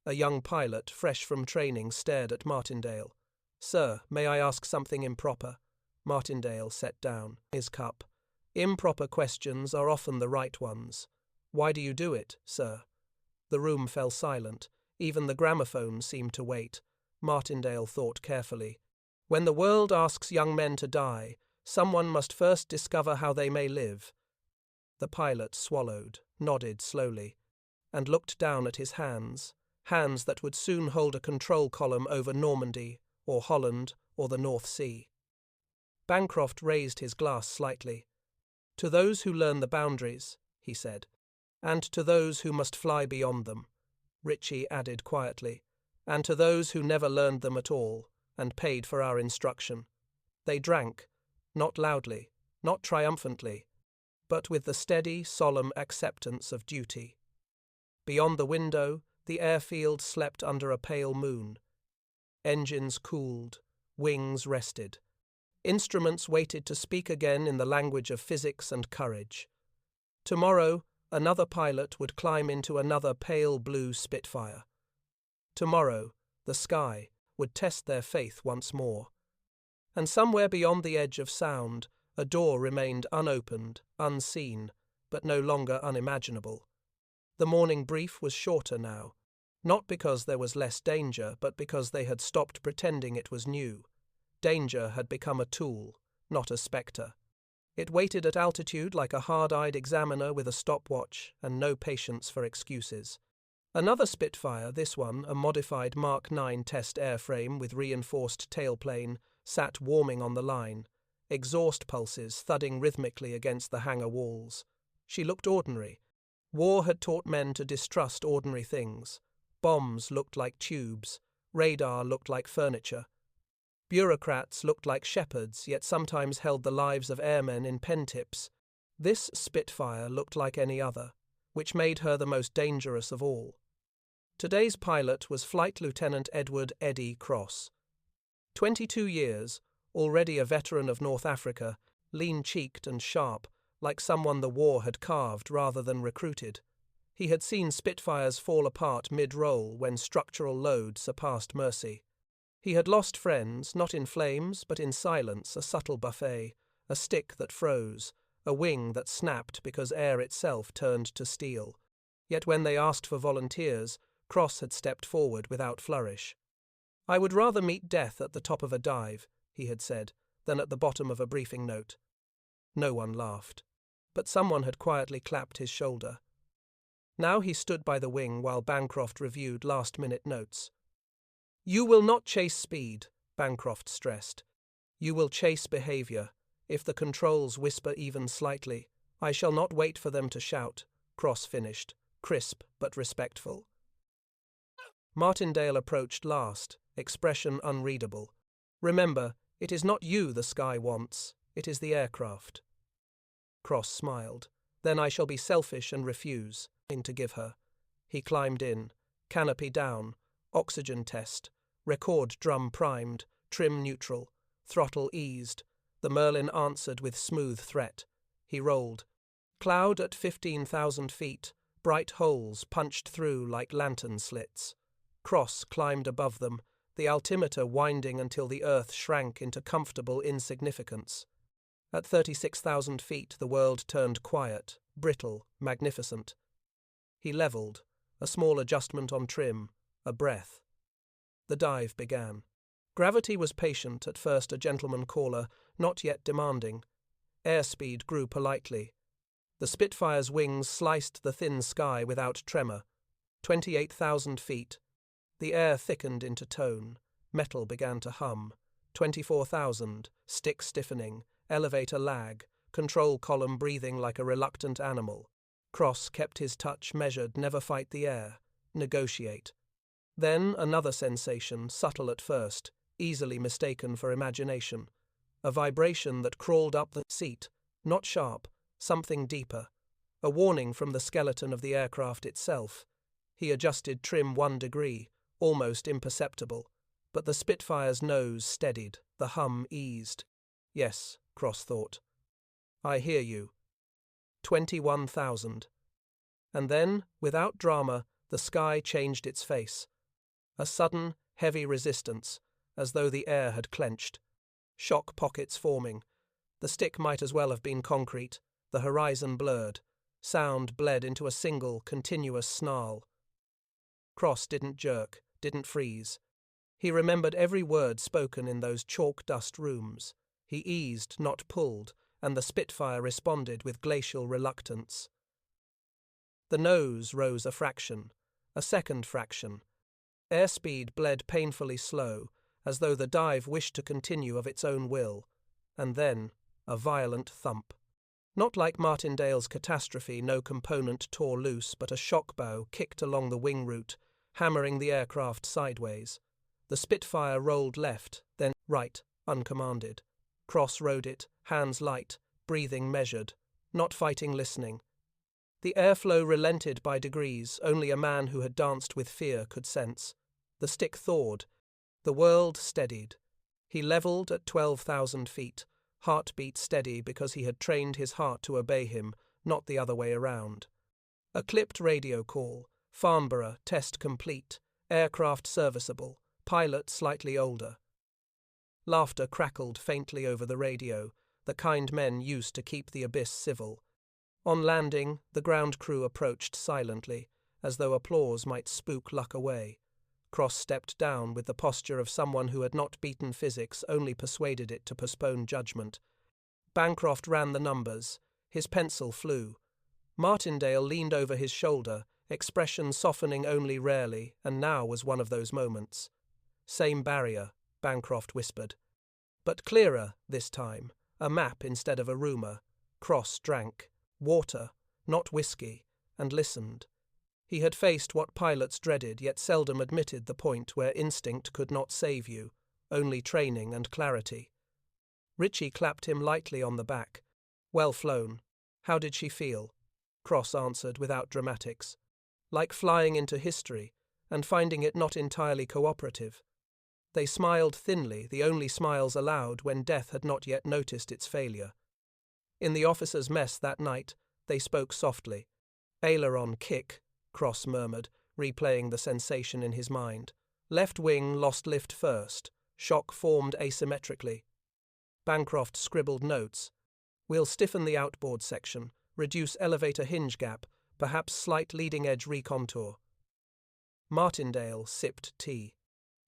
A young pilot, fresh from training, stared at Martindale. "Sir, may I ask something improper?" Martindale set down his cup. "Improper questions are often the right ones. Why do you do it, sir?" The room fell silent. Even the gramophone seemed to wait. Martindale thought carefully. "When the world asks young men to die, someone must first discover how they may live." The pilot swallowed, nodded slowly, and looked down at his hands, hands that would soon hold a control column over Normandy, or Holland, or the North Sea. Bancroft raised his glass slightly. "To those who learn the boundaries," he said, And to those who must fly beyond them, Ritchie added quietly, and to those who never learned them at all, and paid for our instruction. They drank, not loudly, not triumphantly, but with the steady, solemn acceptance of duty. Beyond the window, the airfield slept under a pale moon. Engines cooled, wings rested. Instruments waited to speak again in the language of physics and courage. Tomorrow, another pilot would climb into another pale blue Spitfire. Tomorrow, the sky would test their faith once more. And somewhere beyond the edge of sound, a door remained unopened, unseen, but no longer unimaginable. The morning brief was shorter now, not because there was less danger, but because they had stopped pretending it was new. Danger had become a tool, not a spectre. It waited at altitude like a hard-eyed examiner with a stopwatch and no patience for excuses. Another Spitfire, this one a modified Mark 9 test airframe with reinforced tailplane, sat warming on the line, exhaust pulses thudding rhythmically against the hangar walls. She looked ordinary. War had taught men to distrust ordinary things. Bombs looked like tubes. Radar looked like furniture. Bureaucrats looked like shepherds, yet sometimes held the lives of airmen in pen tips. This Spitfire looked like any other, which made her the most dangerous of all. Today's pilot was Flight Lieutenant Eddy Cross. 22 years, already a veteran of North Africa, lean-cheeked and sharp, like someone the war had carved rather than recruited. He had seen Spitfires fall apart mid-roll when structural load surpassed mercy. He had lost friends, not in flames, but in silence, a subtle buffet, a stick that froze, a wing that snapped because air itself turned to steel. Yet when they asked for volunteers, Cross had stepped forward without flourish. "I would rather meet death at the top of a dive," he had said, "than at the bottom of a briefing note." No one laughed, but someone had quietly clapped his shoulder. Now he stood by the wing while Bancroft reviewed last-minute notes. "You will not chase speed," Bancroft stressed. "You will chase behavior. If the controls whisper even slightly, I shall not wait for them to shout," Cross finished, crisp but respectful. Martindale approached last, expression unreadable. "Remember, it is not you the sky wants, it is the aircraft." Cross smiled. "Then I shall be selfish and refuse," to give her. He climbed in, canopy down, oxygen test, record drum primed, trim neutral, throttle eased. The Merlin answered with smooth threat. He rolled. Cloud at 15,000 feet, bright holes punched through like lantern slits. Cross climbed above them, the altimeter winding until the Earth shrank into comfortable insignificance. At 36,000 feet the world turned quiet, brittle, magnificent. He levelled, a small adjustment on trim, a breath. The dive began. Gravity was patient, at first a gentleman caller, not yet demanding. Airspeed grew politely. The Spitfire's wings sliced the thin sky without tremor. 28,000 feet. The air thickened into tone. Metal began to hum. 24,000, stick stiffening, elevator lag, control column breathing like a reluctant animal. Cross kept his touch measured, never fight the air, negotiate. Then another sensation, subtle at first, easily mistaken for imagination. A vibration that crawled up the seat, not sharp, something deeper. A warning from the skeleton of the aircraft itself. He adjusted trim 1 degree, almost imperceptible, but the Spitfire's nose steadied, the hum eased. Yes, Cross thought. I hear you. 21,000. And then, without drama, the sky changed its face. A sudden, heavy resistance, as though the air had clenched. Shock pockets forming. The stick might as well have been concrete, the horizon blurred. Sound bled into a single, continuous snarl. Cross didn't jerk, didn't freeze. He remembered every word spoken in those chalk dust rooms. He eased, not pulled, and the Spitfire responded with glacial reluctance. The nose rose a fraction, a second fraction. Airspeed bled painfully slow, as though the dive wished to continue of its own will, and then a violent thump. Not like Martindale's catastrophe, no component tore loose, but a shock bow kicked along the wing route, hammering the aircraft sideways. The Spitfire rolled left, then right, uncommanded. Cross rode it, hands light, breathing measured, not fighting, listening. The airflow relented by degrees, only a man who had danced with fear could sense. The stick thawed. The world steadied. He levelled at 12,000 feet, heartbeat steady because he had trained his heart to obey him, not the other way around. A clipped radio call. Farnborough, test complete. Aircraft serviceable. Pilot slightly older. Laughter crackled faintly over the radio, the kind men used to keep the abyss civil. On landing, the ground crew approached silently, as though applause might spook luck away. Cross stepped down with the posture of someone who had not beaten physics, only persuaded it to postpone judgment. Bancroft ran the numbers. His pencil flew. Martindale leaned over his shoulder, expression softening only rarely, and now was one of those moments. Same barrier, Bancroft whispered. But clearer, this time. A map instead of a rumour. Cross drank. Water, not whiskey, and listened. He had faced what pilots dreaded, yet seldom admitted the point where instinct could not save you, only training and clarity. Ritchie clapped him lightly on the back. Well flown. How did she feel? Cross answered without dramatics. Like flying into history, and finding it not entirely cooperative. They smiled thinly, the only smiles allowed when death had not yet noticed its failure. In the officers' mess that night, they spoke softly. Aileron kick, Cross murmured, replaying the sensation in his mind. Left wing lost lift first. Shock formed asymmetrically. Bancroft scribbled notes. We'll stiffen the outboard section, reduce elevator hinge gap, perhaps slight leading edge recontour. Martindale sipped tea.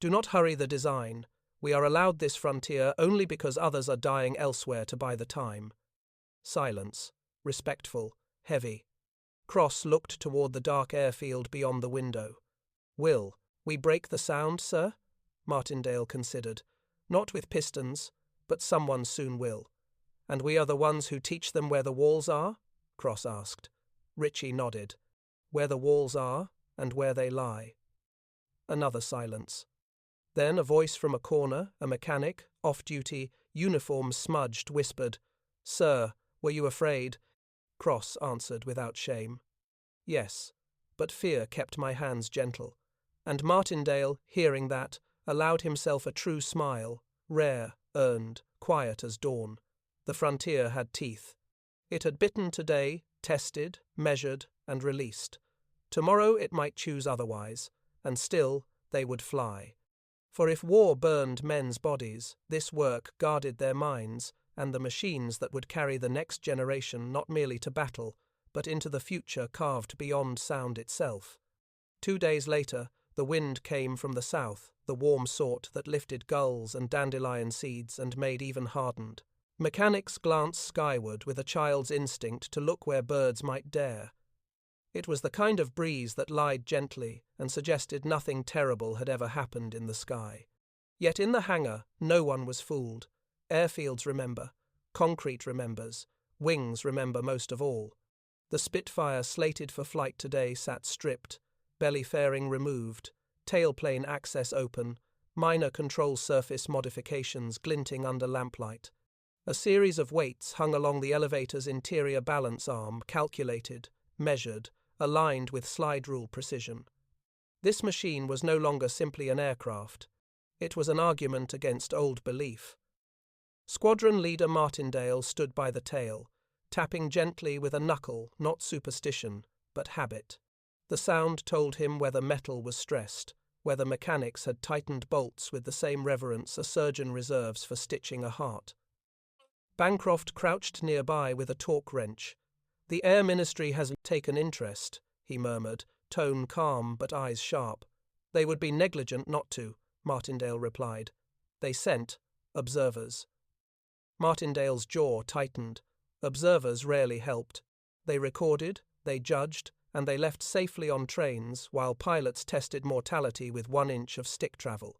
Do not hurry the design. We are allowed this frontier only because others are dying elsewhere to buy the time. Silence. Respectful. Heavy. Cross looked toward the dark airfield beyond the window. Will we break the sound, sir? Martindale considered. Not with pistons, but someone soon will. And we are the ones who teach them where the walls are? Cross asked. Ritchie nodded. Where the walls are, and where they lie. Another silence. Then a voice from a corner, a mechanic, off-duty, uniform smudged, whispered, Sir, were you afraid? Cross answered without shame. Yes, but fear kept my hands gentle. And Martindale, hearing that, allowed himself a true smile, rare, earned, quiet as dawn. The frontier had teeth. It had bitten today, tested, measured, and released. Tomorrow it might choose otherwise, and still they would fly. For if war burned men's bodies, this work guarded their minds and the machines that would carry the next generation not merely to battle, but into the future carved beyond sound itself. 2 days later, the wind came from the south, the warm sort that lifted gulls and dandelion seeds and made even hardened. Mechanics glanced skyward with a child's instinct to look where birds might dare. It was the kind of breeze that lied gently and suggested nothing terrible had ever happened in the sky. Yet in the hangar, no one was fooled. Airfields remember, concrete remembers, wings remember most of all. The Spitfire slated for flight today sat stripped, belly fairing removed, tailplane access open, minor control surface modifications glinting under lamplight. A series of weights hung along the elevator's interior balance arm, calculated, measured, aligned with slide rule precision. This machine was no longer simply an aircraft. It was an argument against old belief. Squadron Leader Martindale stood by the tail, tapping gently with a knuckle, not superstition, but habit. The sound told him whether metal was stressed, whether mechanics had tightened bolts with the same reverence a surgeon reserves for stitching a heart. Bancroft crouched nearby with a torque wrench. The Air Ministry has taken interest, he murmured, tone calm but eyes sharp. They would be negligent not to, Martindale replied. They sent observers. Martindale's jaw tightened. Observers rarely helped. They recorded, they judged, and they left safely on trains while pilots tested mortality with 1 inch of stick travel.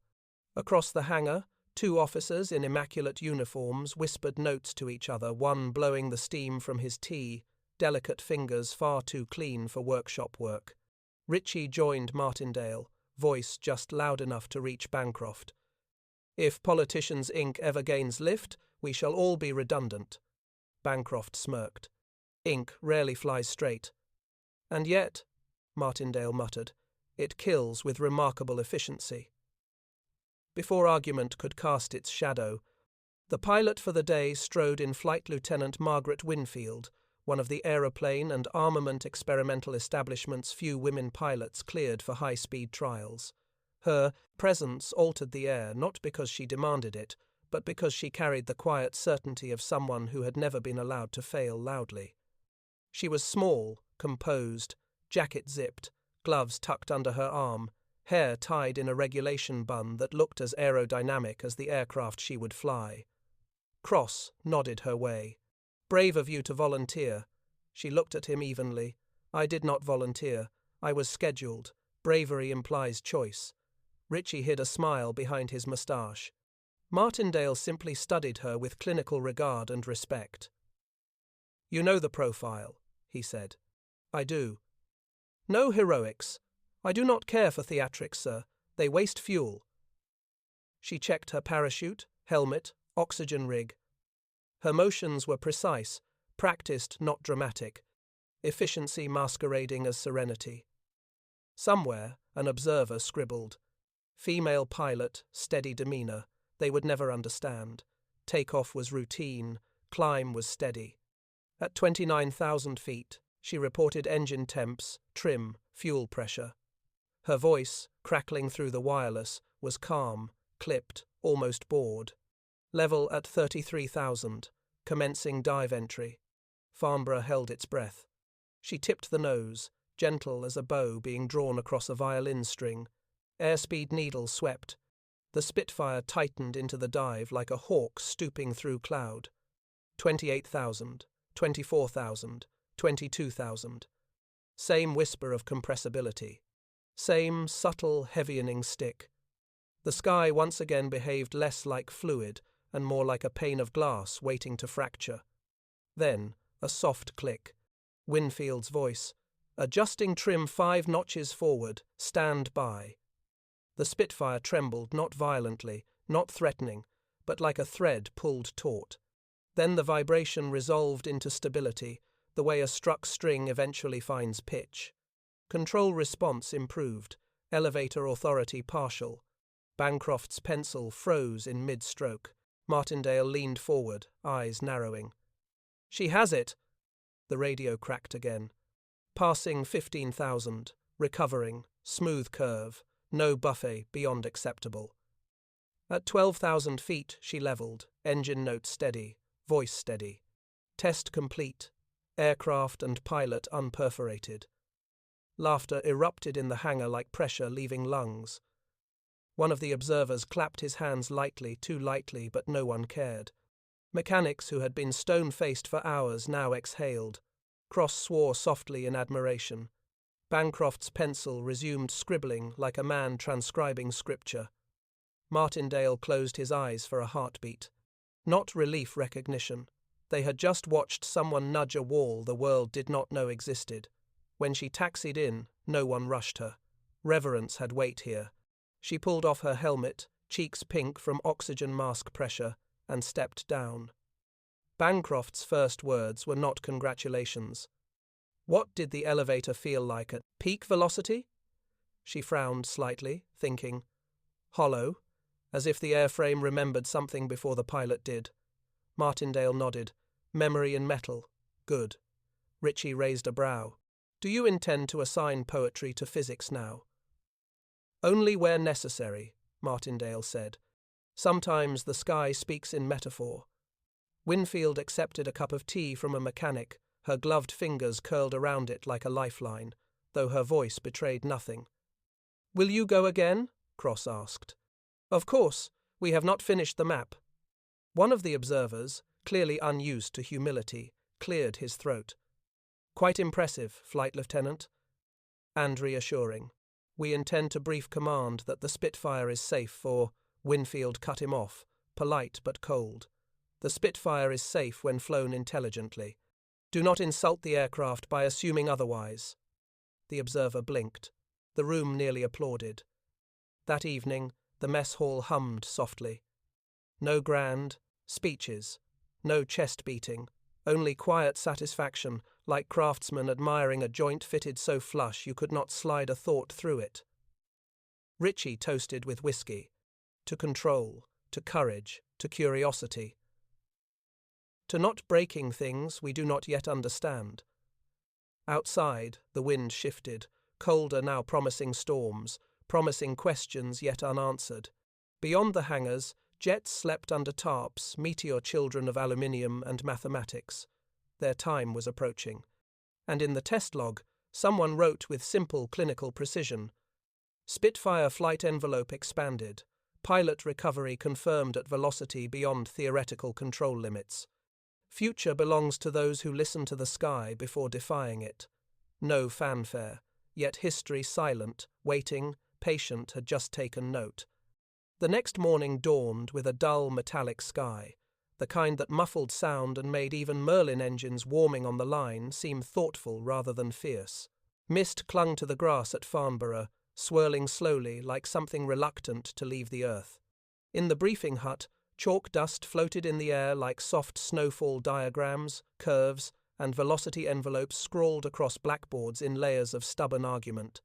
Across the hangar, Two officers in immaculate uniforms whispered notes to each other, one blowing the steam from his tea, delicate fingers far too clean for workshop work. Ritchie joined Martindale, voice just loud enough to reach Bancroft. "If Politicians' Inc. ever gains lift, we shall all be redundant." Bancroft smirked. "Ink rarely flies straight." "And yet," Martindale muttered, "it kills with remarkable efficiency." Before argument could cast its shadow, the pilot for the day strode in Flight Lieutenant Margaret Winfield, one of the aeroplane and armament experimental establishment's few women pilots cleared for high-speed trials. Her presence altered the air not because she demanded it, but because she carried the quiet certainty of someone who had never been allowed to fail loudly. She was small, composed, jacket zipped, gloves tucked under her arm, hair tied in a regulation bun that looked as aerodynamic as the aircraft she would fly. Cross nodded her way. "Brave of you to volunteer." She looked at him evenly. "I did not volunteer. I was scheduled. Bravery implies choice." Ritchie hid a smile behind his moustache. Martindale simply studied her with clinical regard and respect. "You know the profile," he said. "I do." "No heroics. I do not care for theatrics, sir. They waste fuel." She checked her parachute, helmet, oxygen rig. Her motions were precise, practiced, not dramatic, efficiency masquerading as serenity. Somewhere, an observer scribbled, "Female pilot, steady demeanor. They would never understand. Takeoff was routine, climb was steady." At 29,000 feet, she reported engine temps, trim, fuel pressure. Her voice, crackling through the wireless, was calm, clipped, almost bored. Level at 33,000, commencing dive entry. Farnborough held its breath. She tipped the nose, gentle as a bow being drawn across a violin string. Airspeed needle swept. The Spitfire tightened into the dive like a hawk stooping through cloud. 28,000, 24,000, 22,000. Same whisper of compressibility. Same subtle, heavyening stick. The sky once again behaved less like fluid and more like a pane of glass waiting to fracture. Then, a soft click. Winfield's voice. "Adjusting trim 5 notches forward. Stand by." The Spitfire trembled, not violently, not threatening, but like a thread pulled taut. Then the vibration resolved into stability, the way a struck string eventually finds pitch. Control response improved, elevator authority partial. Bancroft's pencil froze in mid-stroke. Martindale leaned forward, eyes narrowing. "She has it!" The radio cracked again. "Passing 15,000, recovering, smooth curve, no buffet beyond acceptable." At 12,000 feet, she leveled, engine note steady, voice steady. Test complete, aircraft and pilot unperforated. Laughter erupted in the hangar like pressure leaving lungs. One of the observers clapped his hands lightly, too lightly, but no one cared. Mechanics who had been stone-faced for hours now exhaled. Cross swore softly in admiration. Bancroft's pencil resumed scribbling like a man transcribing scripture. Martindale closed his eyes for a heartbeat. Not relief recognition. They had just watched someone nudge a wall the world did not know existed. When she taxied in, no one rushed her. Reverence had weight here. She pulled off her helmet, cheeks pink from oxygen mask pressure, and stepped down. Bancroft's first words were not congratulations. What did the elevator feel like at peak velocity? She frowned slightly, thinking. Hollow, as if the airframe remembered something before the pilot did. Martindale nodded. Memory in metal. Good. Ritchie raised a brow. Do you intend to assign poetry to physics now? Only where necessary, Martindale said. Sometimes the sky speaks in metaphor. Winfield accepted a cup of tea from a mechanic, her gloved fingers curled around it like a lifeline, though her voice betrayed nothing. Will you go again? Cross asked. Of course, we have not finished the map. One of the observers, clearly unused to humility, cleared his throat. Quite impressive, Flight Lieutenant. And reassuring. We intend to brief command that the Spitfire is safe for Winfield cut him off, polite but cold. The Spitfire is safe when flown intelligently. Do not insult the aircraft by assuming otherwise. The observer blinked. The room nearly applauded. That evening, the mess hall hummed softly. No grand speeches, no chest beating, only quiet satisfaction, like craftsmen admiring a joint fitted so flush you could not slide a thought through it. Ritchie toasted with whiskey. To control, to courage, to curiosity. To not breaking things we do not yet understand. Outside, the wind shifted, colder now, promising storms, promising questions yet unanswered. Beyond the hangars, jets slept under tarps, meteor children of aluminium and mathematics. Their time was approaching. And in the test log, someone wrote with simple clinical precision, Spitfire flight envelope expanded. Pilot recovery confirmed at velocity beyond theoretical control limits. Future belongs to those who listen to the sky before defying it. No fanfare, yet history silent, waiting, patient had just taken note. The next morning dawned with a dull metallic sky, the kind that muffled sound and made even Merlin engines warming on the line seem thoughtful rather than fierce. Mist clung to the grass at Farnborough, swirling slowly like something reluctant to leave the earth. In the briefing hut, chalk dust floated in the air like soft snowfall diagrams, curves, and velocity envelopes scrawled across blackboards in layers of stubborn argument.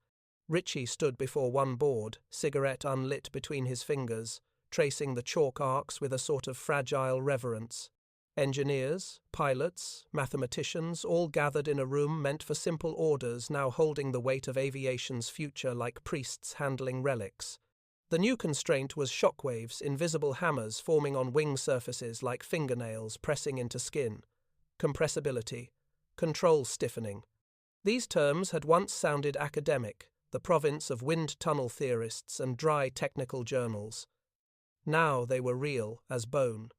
Ritchie stood before one board, cigarette unlit between his fingers, tracing the chalk arcs with a sort of fragile reverence. Engineers, pilots, mathematicians, all gathered in a room meant for simple orders, now holding the weight of aviation's future like priests handling relics. The new constraint was shockwaves, invisible hammers forming on wing surfaces like fingernails pressing into skin. Compressibility, control stiffening. These terms had once sounded academic, the province of wind tunnel theorists and dry technical journals. Now they were real as bone.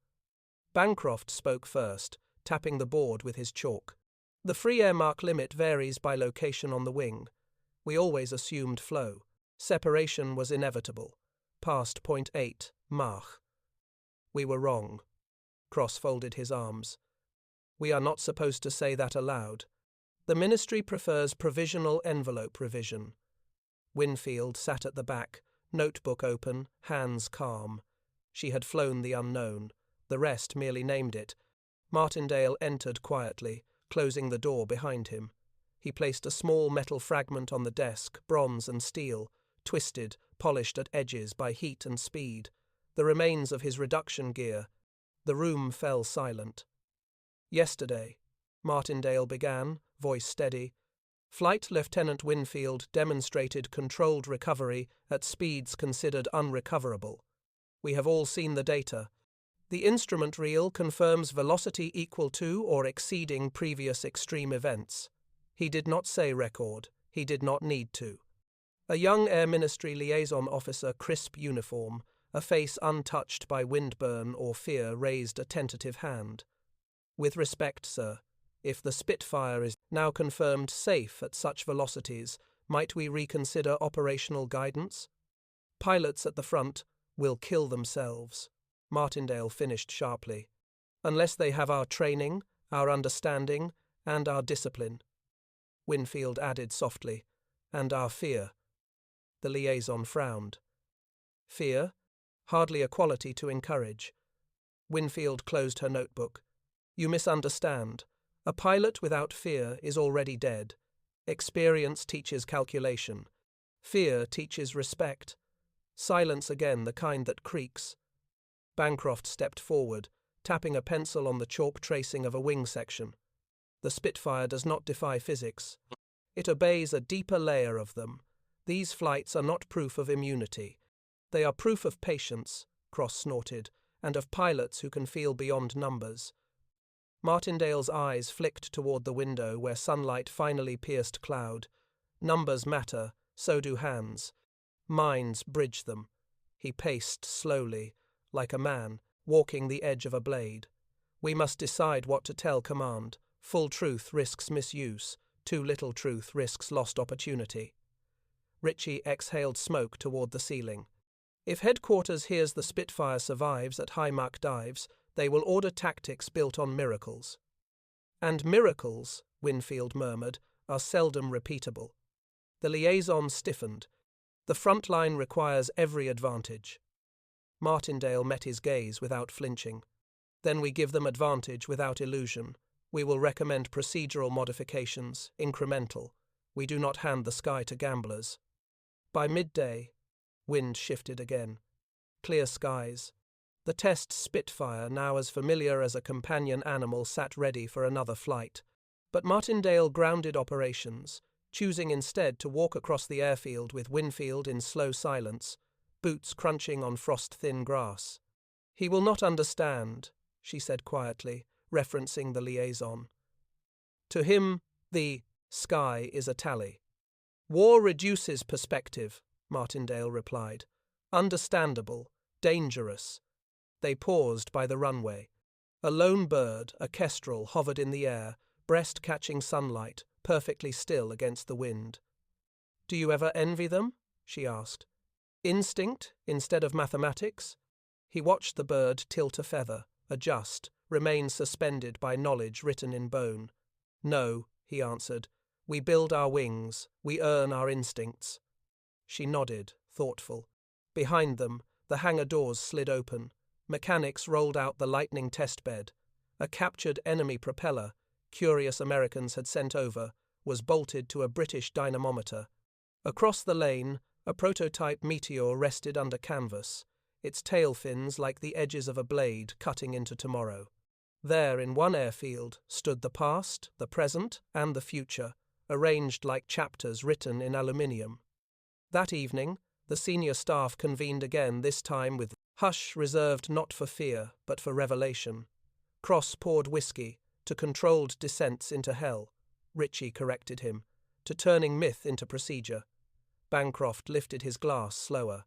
Bancroft spoke first, tapping the board with his chalk. The free air mark limit varies by location on the wing. We always assumed flow. Separation was inevitable. Past 0.8 Mach. We were wrong. Cross folded his arms. We are not supposed to say that aloud. The ministry prefers provisional envelope revision. Winfield sat at the back, notebook open, hands calm. She had flown the unknown. The rest merely named it. Martindale entered quietly, closing the door behind him. He placed a small metal fragment on the desk, bronze and steel, twisted, polished at edges by heat and speed, the remains of his reduction gear. The room fell silent. Yesterday, Martindale began, voice steady. Flight Lieutenant Winfield demonstrated controlled recovery at speeds considered unrecoverable. We have all seen the data. The instrument reel confirms velocity equal to or exceeding previous extreme events. He did not say record. He did not need to. A young Air Ministry liaison officer, crisp uniform, a face untouched by windburn or fear, raised a tentative hand. With respect, sir, if the Spitfire is now confirmed safe at such velocities, might we reconsider operational guidance? Pilots at the front will kill themselves. Martindale finished sharply. Unless they have our training, our understanding, and our discipline. Winfield added softly, and our fear. The liaison frowned. Fear? Hardly a quality to encourage. Winfield closed her notebook. You misunderstand. A pilot without fear is already dead. Experience teaches calculation. Fear teaches respect. Silence again, the kind that creaks. Bancroft stepped forward, tapping a pencil on the chalk tracing of a wing section. The Spitfire does not defy physics. It obeys a deeper layer of them. These flights are not proof of immunity. They are proof of patience, Cross snorted, and of pilots who can feel beyond numbers. Martindale's eyes flicked toward the window where sunlight finally pierced cloud. Numbers matter, so do hands. Minds bridge them. He paced slowly, like a man, walking the edge of a blade. We must decide what to tell command. Full truth risks misuse. Too little truth risks lost opportunity. Ritchie exhaled smoke toward the ceiling. If headquarters hears the Spitfire survives at high Mach dives, they will order tactics built on miracles. And miracles, Winfield murmured, are seldom repeatable. The liaison stiffened. The front line requires every advantage. Martindale met his gaze without flinching. Then we give them advantage without illusion. We will recommend procedural modifications, incremental. We do not hand the sky to gamblers. By midday, wind shifted again. Clear skies. The test Spitfire, now as familiar as a companion animal, sat ready for another flight. But Martindale grounded operations, choosing instead to walk across the airfield with Winfield in slow silence, boots crunching on frost-thin grass. "He will not understand," she said quietly, referencing the liaison. "To him, the sky is a tally." "War reduces perspective," Martindale replied. "Understandable, dangerous." They paused by the runway. A lone bird, a kestrel, hovered in the air, breast catching sunlight, perfectly still against the wind. "Do you ever envy them?" she asked. "Instinct instead of mathematics?" He watched the bird tilt a feather, adjust, remain suspended by knowledge written in bone. "No," he answered. "We build our wings, we earn our instincts." She nodded, thoughtful. Behind them, the hangar doors slid open. Mechanics rolled out the lightning test bed. A captured enemy propeller, curious Americans had sent over, was bolted to a British dynamometer. Across the lane, a prototype Meteor rested under canvas, its tail fins like the edges of a blade cutting into tomorrow. There, in one airfield, stood the past, the present, and the future, arranged like chapters written in aluminium. That evening, the senior staff convened again, this time with hush reserved not for fear, but for revelation. Cross poured whiskey, to controlled descents into hell. Ritchie corrected him, to turning myth into procedure. Bancroft lifted his glass slower.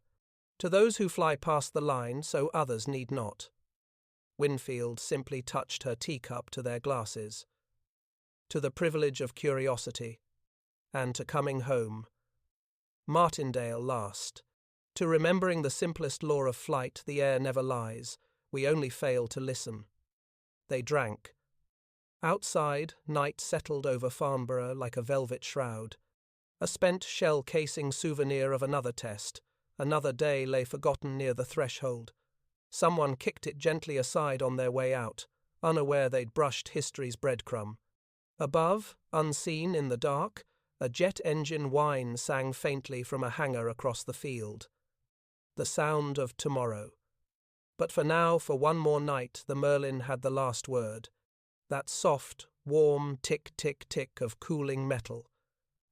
To those who fly past the line, so others need not. Winfield simply touched her teacup to their glasses. To the privilege of curiosity, and to coming home. Martindale last. To remembering the simplest law of flight, the air never lies, we only fail to listen. They drank. Outside, night settled over Farnborough like a velvet shroud. A spent shell casing souvenir of another test. Another day lay forgotten near the threshold. Someone kicked it gently aside on their way out, unaware they'd brushed history's breadcrumb. Above, unseen in the dark, a jet engine whine sang faintly from a hangar across the field. The sound of tomorrow. But for now, for one more night, the Merlin had the last word. That soft, warm tick-tick-tick of cooling metal.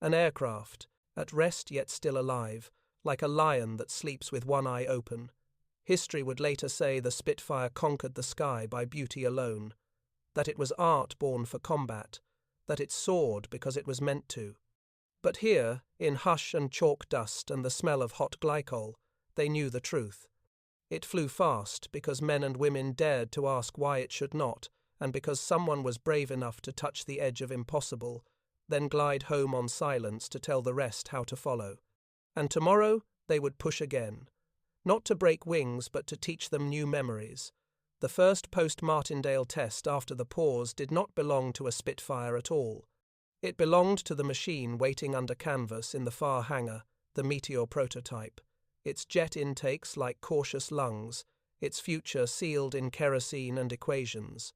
An aircraft, at rest yet still alive, like a lion that sleeps with one eye open. History would later say the Spitfire conquered the sky by beauty alone, that it was art born for combat, that it soared because it was meant to. But here, in hush and chalk dust and the smell of hot glycol, they knew the truth. It flew fast because men and women dared to ask why it should not, and because someone was brave enough to touch the edge of impossible, then glide home on silence to tell the rest how to follow. And tomorrow they would push again. Not to break wings, but to teach them new memories. The first post-Martindale test after the pause did not belong to a Spitfire at all. It belonged to the machine waiting under canvas in the far hangar, the Meteor prototype, its jet intakes like cautious lungs, its future sealed in kerosene and equations.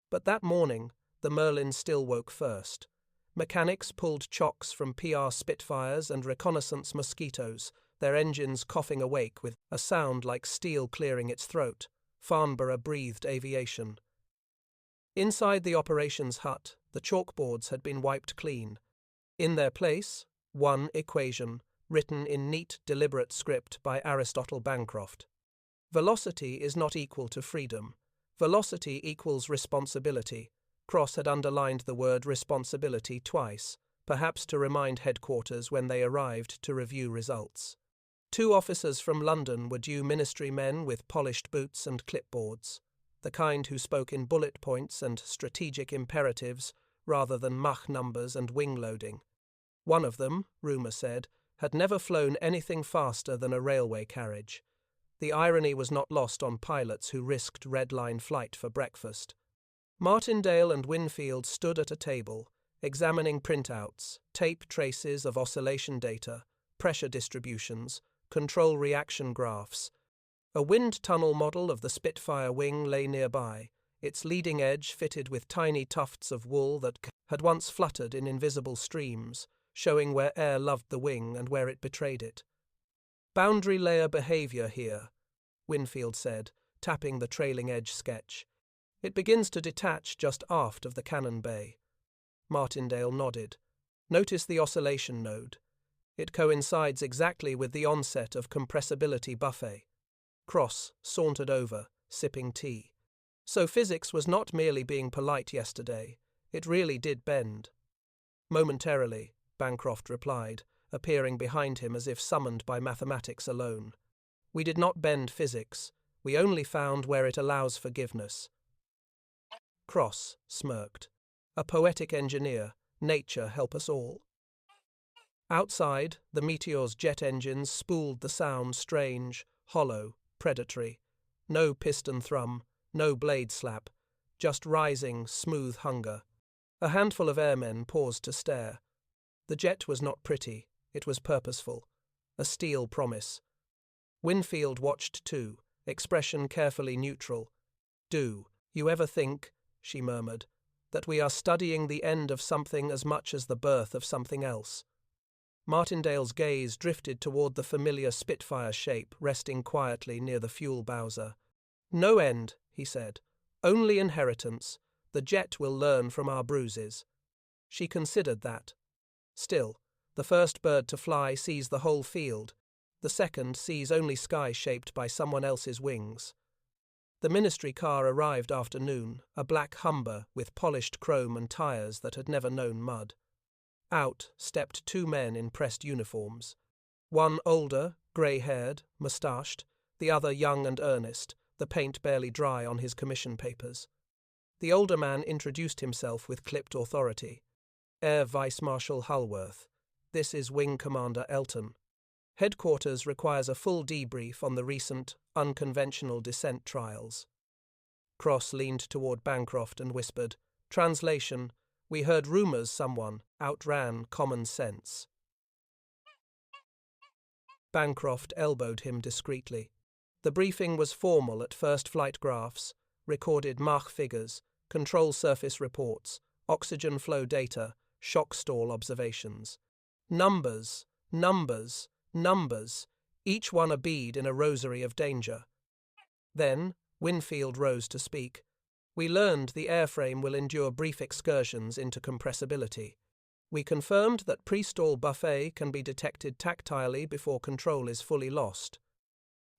But that morning, the Merlin still woke first. Mechanics pulled chocks from PR Spitfires and reconnaissance mosquitoes, their engines coughing awake with a sound like steel clearing its throat. Farnborough breathed aviation. Inside the operations hut, the chalkboards had been wiped clean. In their place, one equation, written in neat, deliberate script by Aristotle Bancroft. Velocity is not equal to freedom. Velocity equals responsibility. Cross had underlined the word responsibility twice, perhaps to remind headquarters when they arrived to review results. 2 officers from London were due ministry men with polished boots and clipboards, the kind who spoke in bullet points and strategic imperatives rather than Mach numbers and wing loading. One of them, rumour said, had never flown anything faster than a railway carriage. The irony was not lost on pilots who risked red-line flight for breakfast. Martindale and Winfield stood at a table, examining printouts, tape traces of oscillation data, pressure distributions, control reaction graphs. A wind tunnel model of the Spitfire wing lay nearby, its leading edge fitted with tiny tufts of wool that had once fluttered in invisible streams, showing where air loved the wing and where it betrayed it. "Boundary layer behavior here," Winfield said, tapping the trailing edge sketch. "It begins to detach just aft of the cannon bay." Martindale nodded. "Notice the oscillation node. It coincides exactly with the onset of compressibility buffet." Cross sauntered over, sipping tea. "So physics was not merely being polite yesterday. It really did bend." "Momentarily," Bancroft replied, appearing behind him as if summoned by mathematics alone. "We did not bend physics. We only found where it allows forgiveness." Cross smirked. "A poetic engineer. Nature help us all." Outside, the Meteor's jet engines spooled the sound strange, hollow, predatory. No piston thrum, no blade slap, just rising, smooth hunger. A handful of airmen paused to stare. The jet was not pretty, it was purposeful. A steel promise. Winfield watched too, expression carefully neutral. "Do you ever think," she murmured, "that we are studying the end of something as much as the birth of something else?" Martindale's gaze drifted toward the familiar Spitfire shape resting quietly near the fuel bowser. "No end," he said. "Only inheritance. The jet will learn from our bruises." She considered that. Still, the first bird to fly sees the whole field. The second sees only sky shaped by someone else's wings. The ministry car arrived after noon, a black Humber with polished chrome and tires that had never known mud. Out stepped two men in pressed uniforms. One older, grey-haired, moustached, the other young and earnest, the paint barely dry on his commission papers. The older man introduced himself with clipped authority. "Air Vice Marshal Hulworth. This is Wing Commander Elton. Headquarters requires a full debrief on the recent, unconventional descent trials." Cross leaned toward Bancroft and whispered, "Translation, we heard rumors someone outran common sense." Bancroft elbowed him discreetly. The briefing was formal at first flight graphs, recorded Mach figures, control surface reports, oxygen flow data, shock stall observations. Numbers, numbers, numbers, each one a bead in a rosary of danger. Then Winfield rose to speak. "We learned the airframe will endure brief excursions into compressibility. We confirmed that pre-stall buffet can be detected tactilely before control is fully lost.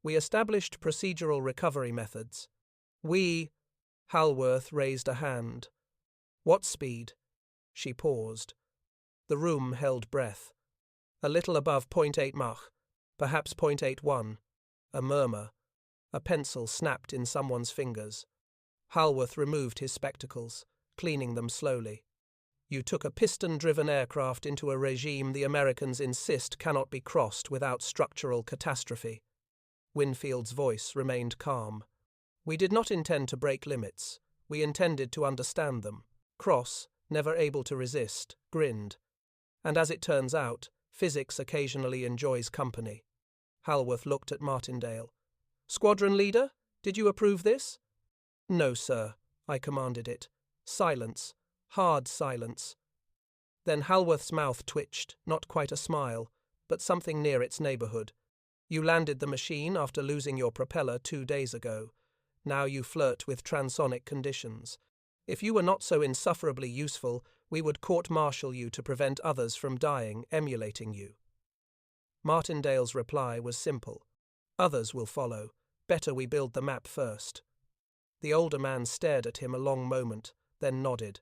We established procedural recovery methods. Halworth raised a hand. "What speed?" She paused. The room held breath. "A little above 0.8 Mach, perhaps 0.81. A murmur. A pencil snapped in someone's fingers. Halworth removed his spectacles, cleaning them slowly. "You took a piston-driven aircraft into a regime the Americans insist cannot be crossed without structural catastrophe." Winfield's voice remained calm. "We did not intend to break limits. We intended to understand them." Cross, never able to resist, grinned. "And as it turns out, physics occasionally enjoys company." Halworth looked at Martindale. "Squadron Leader, did you approve this?" "No, sir. I commanded it. Silence. Hard silence." Then Halworth's mouth twitched, not quite a smile, but something near its neighborhood. "You landed the machine after losing your propeller 2 days ago. Now you flirt with transonic conditions. If you were not so insufferably useful, we would court-martial you to prevent others from dying emulating you." Martindale's reply was simple. "Others will follow. Better we build the map first." The older man stared at him a long moment, then nodded.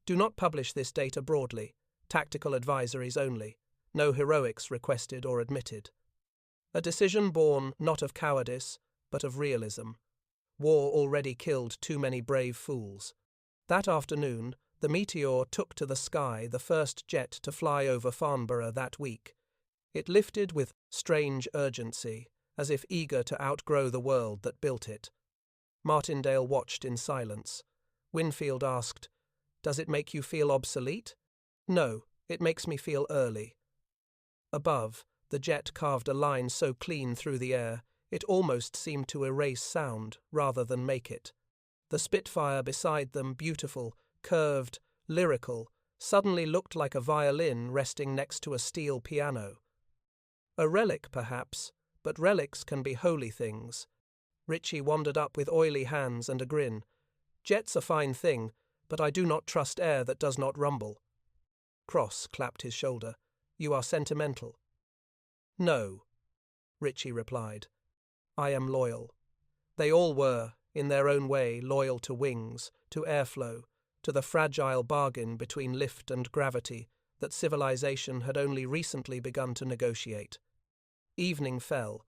"Do not publish this data broadly. Tactical advisories only. No heroics requested or admitted." A decision born not of cowardice, but of realism. War already killed too many brave fools. That afternoon, the Meteor took to the sky the first jet to fly over Farnborough that week. It lifted with strange urgency, as if eager to outgrow the world that built it. Martindale watched in silence. Winfield asked, "Does it make you feel obsolete?" "No, it makes me feel early." Above, the jet carved a line so clean through the air, it almost seemed to erase sound rather than make it. The Spitfire beside them, beautiful, curved, lyrical, suddenly looked like a violin resting next to a steel piano. A relic, perhaps, but relics can be holy things. Ritchie wandered up with oily hands and a grin. "Jet's a fine thing, but I do not trust air that does not rumble." Cross clapped his shoulder. "You are sentimental." "No," Ritchie replied. "I am loyal." They all were, in their own way, loyal to wings, to airflow, to the fragile bargain between lift and gravity that civilization had only recently begun to negotiate. Evening fell.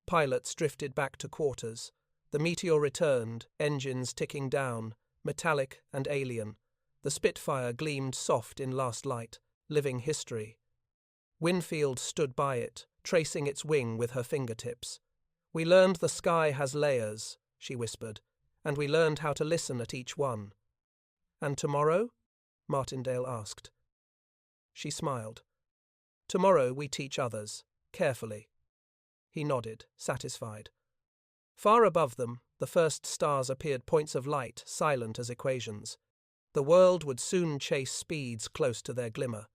Pilots drifted back to quarters. The Meteor returned, engines ticking down, metallic and alien. The Spitfire gleamed soft in last light, living history. Winfield stood by it, tracing its wing with her fingertips. "We learned the sky has layers," she whispered, "and we learned how to listen at each one." "And tomorrow?" Martindale asked. She smiled. "Tomorrow we teach others, carefully." He nodded, satisfied. Far above them, the first stars appeared points of light, silent as equations. The world would soon chase speeds close to their glimmer.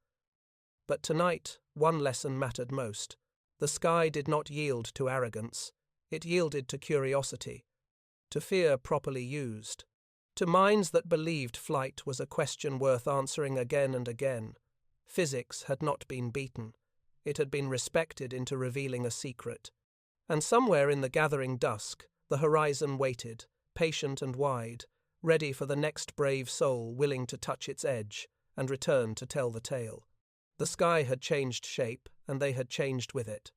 But tonight, one lesson mattered most. The sky did not yield to arrogance. It yielded to curiosity, to fear properly used, to minds that believed flight was a question worth answering again and again. Physics had not been beaten. It had been respected into revealing a secret. And somewhere in the gathering dusk, the horizon waited, patient and wide, ready for the next brave soul willing to touch its edge and return to tell the tale. The sky had changed shape, and they had changed with it.